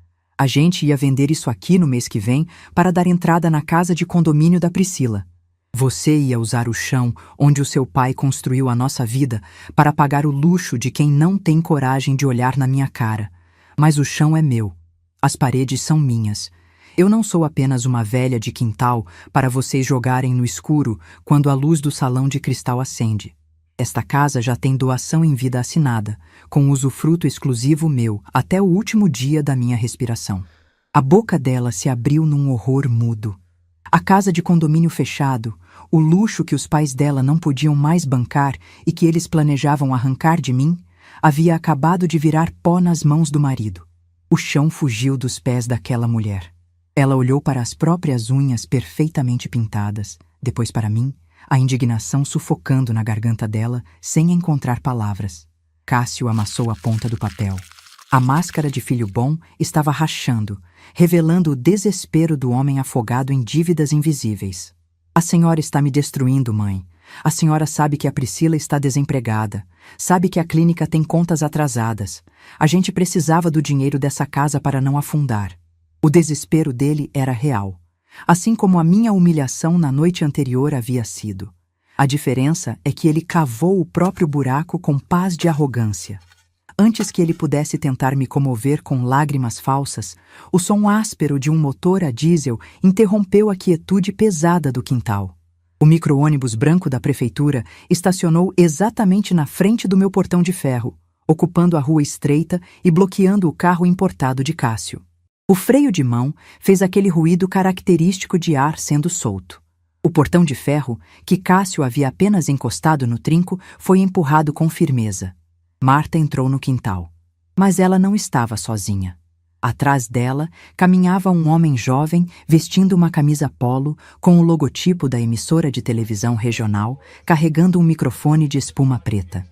A gente ia vender isso aqui no mês que vem para dar entrada na casa de condomínio da Priscila. Você ia usar o chão onde o seu pai construiu a nossa vida para pagar o luxo de quem não tem coragem de olhar na minha cara. Mas o chão é meu. As paredes são minhas. Eu não sou apenas uma velha de quintal para vocês jogarem no escuro quando a luz do salão de cristal acende. Esta casa já tem doação em vida assinada, com usufruto exclusivo meu até o último dia da minha respiração. A boca dela se abriu num horror mudo. A casa de condomínio fechado, o luxo que os pais dela não podiam mais bancar e que eles planejavam arrancar de mim, havia acabado de virar pó nas mãos do marido. O chão fugiu dos pés daquela mulher. Ela olhou para as próprias unhas perfeitamente pintadas, depois para mim, a indignação sufocando na garganta dela, sem encontrar palavras. Cássio amassou a ponta do papel. A máscara de filho bom estava rachando, revelando o desespero do homem afogado em dívidas invisíveis. A senhora está me destruindo, mãe. A senhora sabe que a Priscila está desempregada. Sabe que a clínica tem contas atrasadas. A gente precisava do dinheiro dessa casa para não afundar. O desespero dele era real, assim como a minha humilhação na noite anterior havia sido. A diferença é que ele cavou o próprio buraco com paz de arrogância. Antes que ele pudesse tentar me comover com lágrimas falsas, o som áspero de um motor a diesel interrompeu a quietude pesada do quintal. O micro-ônibus branco da prefeitura estacionou exatamente na frente do meu portão de ferro, ocupando a rua estreita e bloqueando o carro importado de Cássio. O freio de mão fez aquele ruído característico de ar sendo solto. O portão de ferro, que Cássio havia apenas encostado no trinco, foi empurrado com firmeza. Marta entrou no quintal. Mas ela não estava sozinha. Atrás dela, caminhava um homem jovem vestindo uma camisa polo com o logotipo da emissora de televisão regional, carregando um microfone de espuma preta.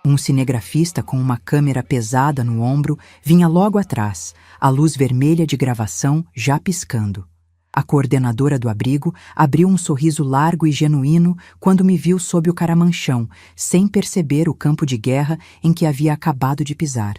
Um cinegrafista com uma câmera pesada no ombro vinha logo atrás, a luz vermelha de gravação já piscando. A coordenadora do abrigo abriu um sorriso largo e genuíno quando me viu sob o caramanchão, sem perceber o campo de guerra em que havia acabado de pisar.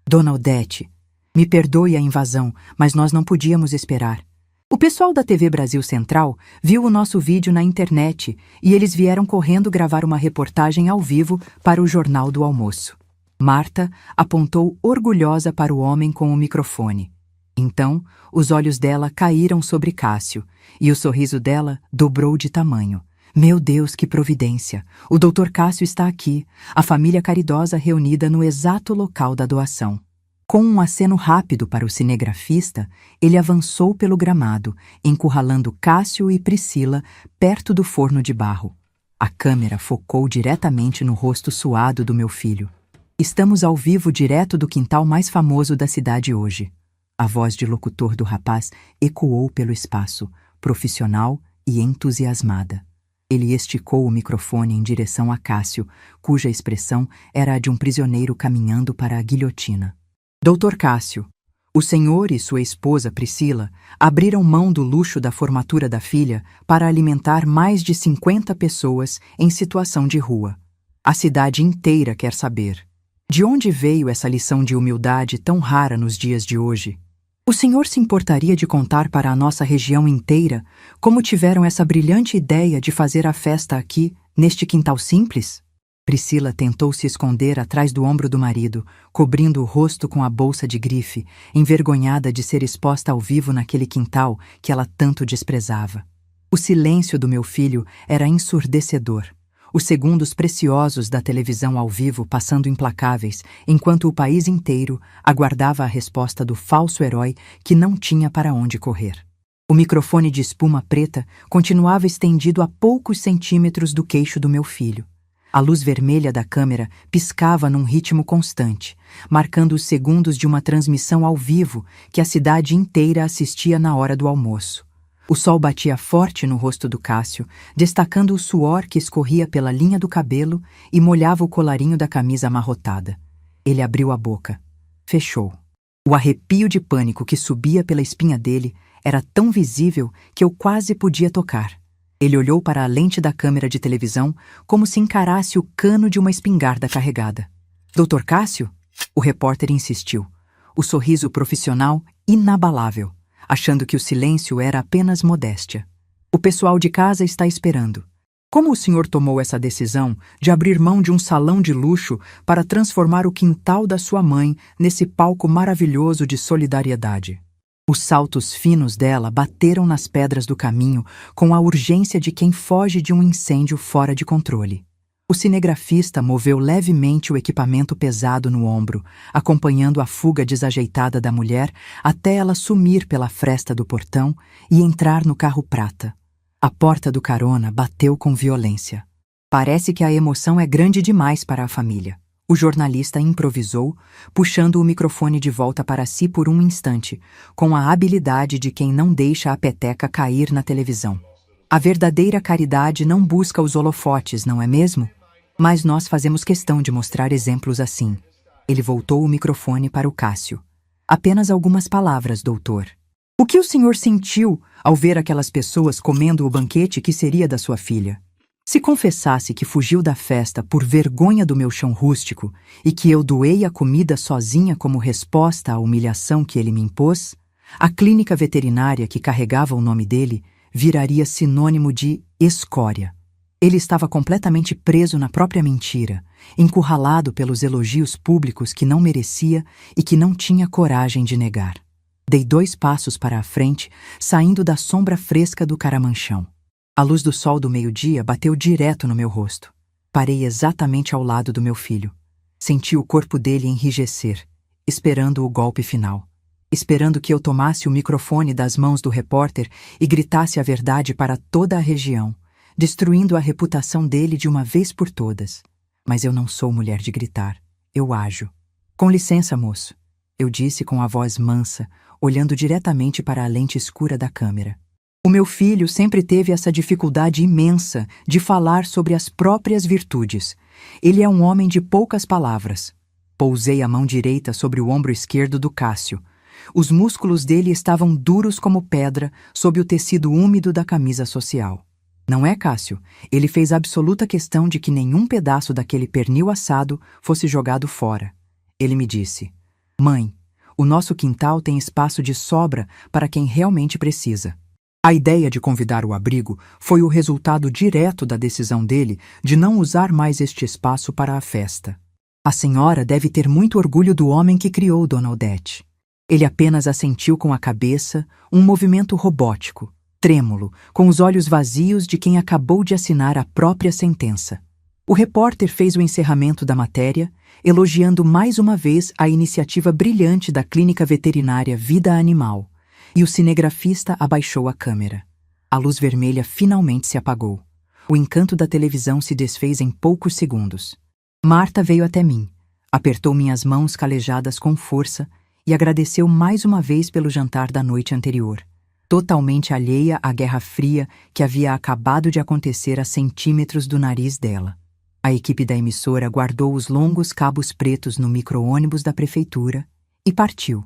Dona Odete, me perdoe a invasão, mas nós não podíamos esperar. O pessoal da TV Brasil Central viu o nosso vídeo na internet e eles vieram correndo gravar uma reportagem ao vivo para o Jornal do Almoço. Marta apontou orgulhosa para o homem com o microfone. Então, os olhos dela caíram sobre Cássio e o sorriso dela dobrou de tamanho. Meu Deus, que providência! O Dr. Cássio está aqui, a família caridosa reunida no exato local da doação. Com um aceno rápido para o cinegrafista, ele avançou pelo gramado, encurralando Cássio e Priscila perto do forno de barro. A câmera focou diretamente no rosto suado do meu filho. Estamos ao vivo direto do quintal mais famoso da cidade hoje. A voz de locutor do rapaz ecoou pelo espaço, profissional e entusiasmada. Ele esticou o microfone em direção a Cássio, cuja expressão era a de um prisioneiro caminhando para a guilhotina. Dr. Cássio, o senhor e sua esposa Priscila abriram mão do luxo da formatura da filha para alimentar mais de 50 pessoas em situação de rua. A cidade inteira quer saber: de onde veio essa lição de humildade tão rara nos dias de hoje? O senhor se importaria de contar para a nossa região inteira como tiveram essa brilhante ideia de fazer a festa aqui, neste quintal simples? Priscila tentou se esconder atrás do ombro do marido, cobrindo o rosto com a bolsa de grife, envergonhada de ser exposta ao vivo naquele quintal que ela tanto desprezava. O silêncio do meu filho era ensurdecedor. Os segundos preciosos da televisão ao vivo passando implacáveis, enquanto o país inteiro aguardava a resposta do falso herói que não tinha para onde correr. O microfone de espuma preta continuava estendido a poucos centímetros do queixo do meu filho. A luz vermelha da câmera piscava num ritmo constante, marcando os segundos de uma transmissão ao vivo que a cidade inteira assistia na hora do almoço. O sol batia forte no rosto do Cássio, destacando o suor que escorria pela linha do cabelo e molhava o colarinho da camisa amarrotada. Ele abriu a boca. Fechou. O arrepio de pânico que subia pela espinha dele era tão visível que eu quase podia tocar. Ele olhou para a lente da câmera de televisão como se encarasse o cano de uma espingarda carregada. Dr. Cássio? O repórter insistiu, o sorriso profissional inabalável, achando que o silêncio era apenas modéstia. O pessoal de casa está esperando. Como o senhor tomou essa decisão de abrir mão de um salão de luxo para transformar o quintal da sua mãe nesse palco maravilhoso de solidariedade? Os saltos finos dela bateram nas pedras do caminho com a urgência de quem foge de um incêndio fora de controle. O cinegrafista moveu levemente o equipamento pesado no ombro, acompanhando a fuga desajeitada da mulher até ela sumir pela fresta do portão e entrar no carro prata. A porta do carona bateu com violência. Parece que a emoção é grande demais para a família. O jornalista improvisou, puxando o microfone de volta para si por um instante, com a habilidade de quem não deixa a peteca cair na televisão. A verdadeira caridade não busca os holofotes, não é mesmo? Mas nós fazemos questão de mostrar exemplos assim. Ele voltou o microfone para o Cássio. Apenas algumas palavras, doutor. O que o senhor sentiu ao ver aquelas pessoas comendo o banquete que seria da sua filha? Se confessasse que fugiu da festa por vergonha do meu chão rústico e que eu doei a comida sozinha como resposta à humilhação que ele me impôs, a clínica veterinária que carregava o nome dele viraria sinônimo de escória. Ele estava completamente preso na própria mentira, encurralado pelos elogios públicos que não merecia e que não tinha coragem de negar. Dei 2 passos para a frente, saindo da sombra fresca do caramanchão. A luz do sol do meio-dia bateu direto no meu rosto. Parei exatamente ao lado do meu filho. Senti o corpo dele enrijecer, esperando o golpe final. Esperando que eu tomasse o microfone das mãos do repórter e gritasse a verdade para toda a região, destruindo a reputação dele de uma vez por todas. Mas eu não sou mulher de gritar. Eu ajo. Com licença, moço, eu disse com a voz mansa, olhando diretamente para a lente escura da câmera. O meu filho sempre teve essa dificuldade imensa de falar sobre as próprias virtudes. Ele é um homem de poucas palavras. Pousei a mão direita sobre o ombro esquerdo do Cássio. Os músculos dele estavam duros como pedra sob o tecido úmido da camisa social. Não é, Cássio? Ele fez absoluta questão de que nenhum pedaço daquele pernil assado fosse jogado fora. Ele me disse: "Mãe, o nosso quintal tem espaço de sobra para quem realmente precisa." A ideia de convidar o abrigo foi o resultado direto da decisão dele de não usar mais este espaço para a festa. A senhora deve ter muito orgulho do homem que criou Dona Odete. Ele apenas assentiu com a cabeça, um movimento robótico, trêmulo, com os olhos vazios de quem acabou de assinar a própria sentença. O repórter fez o encerramento da matéria, elogiando mais uma vez a iniciativa brilhante da clínica veterinária Vida Animal, e o cinegrafista abaixou a câmera. A luz vermelha finalmente se apagou. O encanto da televisão se desfez em poucos segundos. Marta veio até mim, apertou minhas mãos calejadas com força e agradeceu mais uma vez pelo jantar da noite anterior, totalmente alheia à guerra fria que havia acabado de acontecer a centímetros do nariz dela. A equipe da emissora guardou os longos cabos pretos no micro-ônibus da prefeitura e partiu,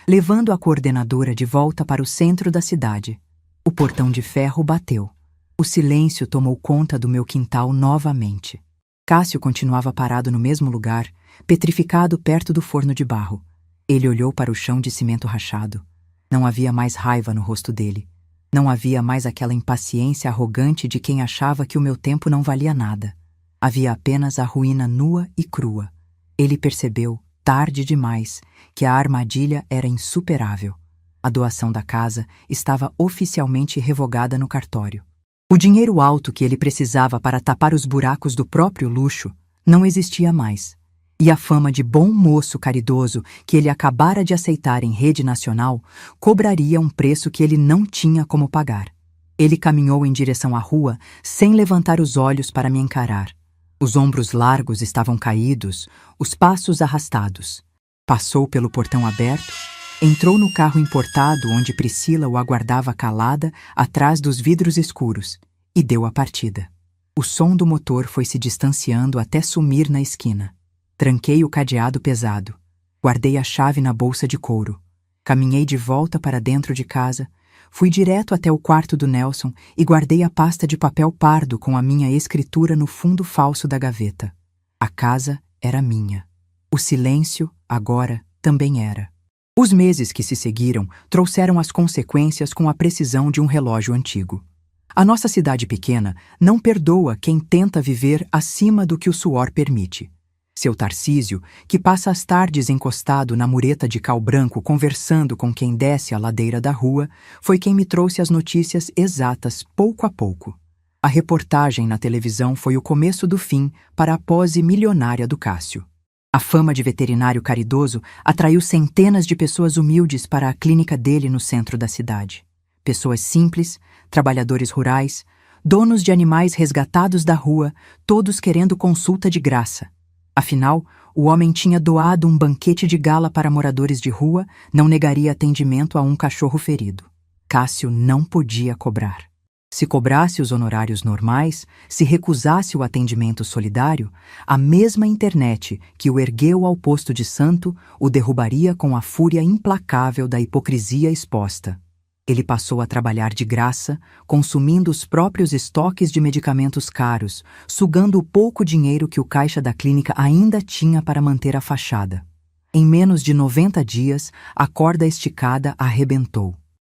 levando a coordenadora de volta para o centro da cidade. O portão de ferro bateu. O silêncio tomou conta do meu quintal novamente. Cássio continuava parado no mesmo lugar, petrificado perto do forno de barro. Ele olhou para o chão de cimento rachado. Não havia mais raiva no rosto dele. Não havia mais aquela impaciência arrogante de quem achava que o meu tempo não valia nada. Havia apenas a ruína nua e crua. Ele percebeu, tarde demais, que a armadilha era insuperável. A doação da casa estava oficialmente revogada no cartório. O dinheiro alto que ele precisava para tapar os buracos do próprio luxo não existia mais. E a fama de bom moço caridoso que ele acabara de aceitar em rede nacional cobraria um preço que ele não tinha como pagar. Ele caminhou em direção à rua sem levantar os olhos para me encarar. Os ombros largos estavam caídos, os passos arrastados. Passou pelo portão aberto, entrou no carro importado onde Priscila o aguardava calada atrás dos vidros escuros e deu a partida. O som do motor foi se distanciando até sumir na esquina. Tranquei o cadeado pesado. Guardei a chave na bolsa de couro. Caminhei de volta para dentro de casa. Fui direto até o quarto do Nelson e guardei a pasta de papel pardo com a minha escritura no fundo falso da gaveta. A casa era minha. O silêncio, agora, também era. Os meses que se seguiram trouxeram as consequências com a precisão de um relógio antigo. A nossa cidade pequena não perdoa quem tenta viver acima do que o suor permite. Seu Tarcísio, que passa as tardes encostado na mureta de cal branco conversando com quem desce a ladeira da rua, foi quem me trouxe as notícias exatas pouco a pouco. A reportagem na televisão foi o começo do fim para a pose milionária do Cássio. A fama de veterinário caridoso atraiu centenas de pessoas humildes para a clínica dele no centro da cidade. Pessoas simples, trabalhadores rurais, donos de animais resgatados da rua, todos querendo consulta de graça. Afinal, o homem tinha doado um banquete de gala para moradores de rua, não negaria atendimento a um cachorro ferido. Cássio não podia cobrar. Se cobrasse os honorários normais, se recusasse o atendimento solidário, a mesma internet que o ergueu ao posto de santo o derrubaria com a fúria implacável da hipocrisia exposta. Ele passou a trabalhar de graça, consumindo os próprios estoques de medicamentos caros, sugando o pouco dinheiro que o caixa da clínica ainda tinha para manter a fachada. Em menos de 90 dias, a corda esticada arrebentou.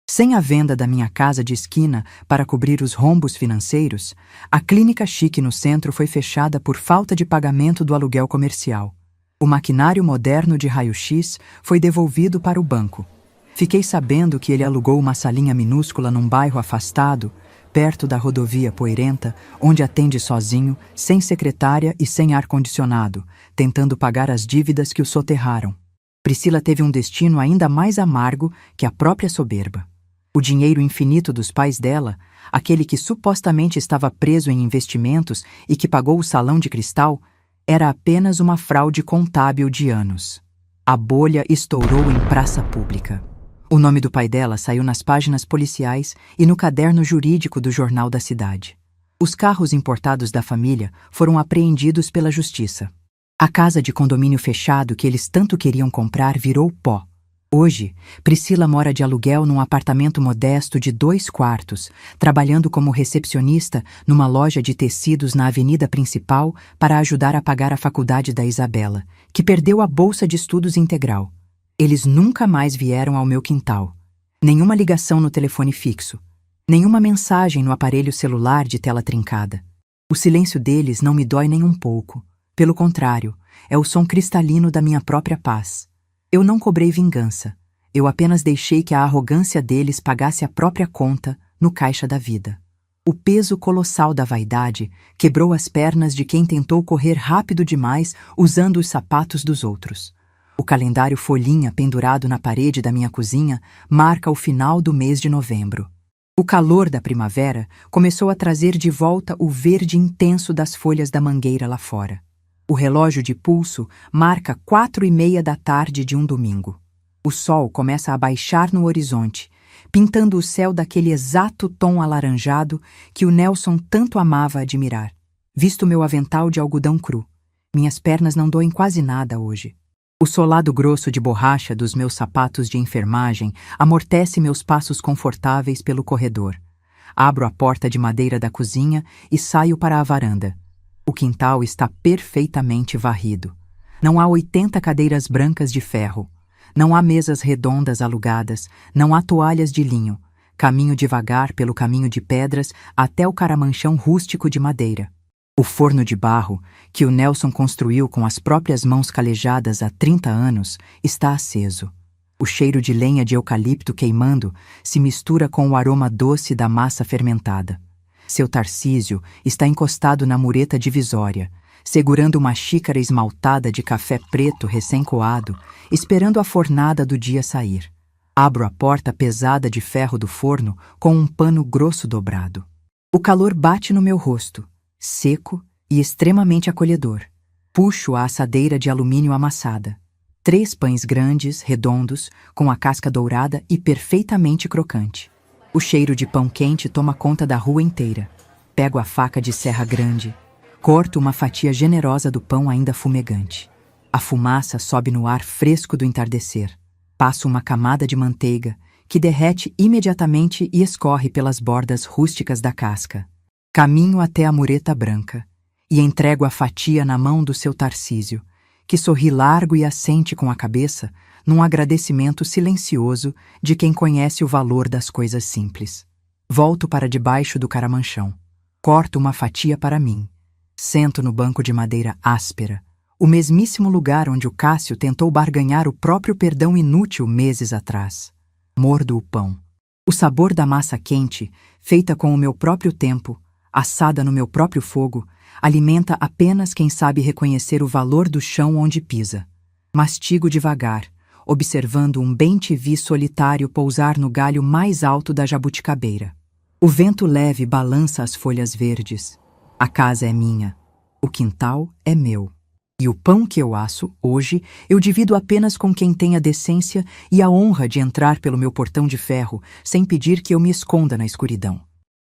Sem a venda da minha casa de esquina para cobrir os rombos financeiros, a clínica chique no centro foi fechada por falta de pagamento do aluguel comercial. O maquinário moderno de raio-x foi devolvido para o banco. Fiquei sabendo que ele alugou uma salinha minúscula num bairro afastado, perto da rodovia Poeirenta, onde atende sozinho, sem secretária e sem ar-condicionado, tentando pagar as dívidas que o soterraram. Priscila teve um destino ainda mais amargo que a própria soberba. O dinheiro infinito dos pais dela, aquele que supostamente estava preso em investimentos e que pagou o salão de cristal, era apenas uma fraude contábil de anos. A bolha estourou em praça pública. O nome do pai dela saiu nas páginas policiais e no caderno jurídico do jornal da cidade. Os carros importados da família foram apreendidos pela justiça. A casa de condomínio fechado que eles tanto queriam comprar virou pó. Hoje, Priscila mora de aluguel num apartamento modesto de 2 quartos, trabalhando como recepcionista numa loja de tecidos na avenida principal para ajudar a pagar a faculdade da Isabela, que perdeu a bolsa de estudos integral. Eles nunca mais vieram ao meu quintal. Nenhuma ligação no telefone fixo. Nenhuma mensagem no aparelho celular de tela trincada. O silêncio deles não me dói nem um pouco. Pelo contrário, é o som cristalino da minha própria paz. Eu não cobrei vingança. Eu apenas deixei que a arrogância deles pagasse a própria conta no caixa da vida. O peso colossal da vaidade quebrou as pernas de quem tentou correr rápido demais usando os sapatos dos outros. O calendário folhinha pendurado na parede da minha cozinha marca o final do mês de novembro. O calor da primavera começou a trazer de volta o verde intenso das folhas da mangueira lá fora. O relógio de pulso marca 4:30 da tarde de um domingo. O sol começa a baixar no horizonte, pintando o céu daquele exato tom alaranjado que o Nelson tanto amava admirar. Visto meu avental de algodão cru, minhas pernas não doem quase nada hoje. O solado grosso de borracha dos meus sapatos de enfermagem amortece meus passos confortáveis pelo corredor. Abro a porta de madeira da cozinha e saio para a varanda. O quintal está perfeitamente varrido. Não há 80 cadeiras brancas de ferro. Não há mesas redondas alugadas. Não há toalhas de linho. Caminho devagar pelo caminho de pedras até o caramanchão rústico de madeira. O forno de barro, que o Nelson construiu com as próprias mãos calejadas há 30 anos, está aceso. O cheiro de lenha de eucalipto queimando se mistura com o aroma doce da massa fermentada. Seu Tarcísio está encostado na mureta divisória, segurando uma xícara esmaltada de café preto recém-coado, esperando a fornada do dia sair. Abro a porta pesada de ferro do forno com um pano grosso dobrado. O calor bate no meu rosto, seco e extremamente acolhedor. Puxo a assadeira de alumínio amassada. 3 pães grandes, redondos, com a casca dourada e perfeitamente crocante. O cheiro de pão quente toma conta da rua inteira. Pego a faca de serra grande. Corto uma fatia generosa do pão ainda fumegante. A fumaça sobe no ar fresco do entardecer. Passo uma camada de manteiga, que derrete imediatamente e escorre pelas bordas rústicas da casca. Caminho até a mureta branca e entrego a fatia na mão do seu Tarcísio, que sorri largo e assente com a cabeça num agradecimento silencioso de quem conhece o valor das coisas simples. Volto para debaixo do caramanchão. Corto uma fatia para mim. Sento no banco de madeira áspera, o mesmíssimo lugar onde o Cássio tentou barganhar o próprio perdão inútil meses atrás. Mordo o pão. O sabor da massa quente, feita com o meu próprio tempo, assada no meu próprio fogo, alimenta apenas quem sabe reconhecer o valor do chão onde pisa. Mastigo devagar, observando um bem-te-vi solitário pousar no galho mais alto da jabuticabeira. O vento leve balança as folhas verdes. A casa é minha. O quintal é meu. E o pão que eu asso, hoje, eu divido apenas com quem tem a decência e a honra de entrar pelo meu portão de ferro sem pedir que eu me esconda na escuridão.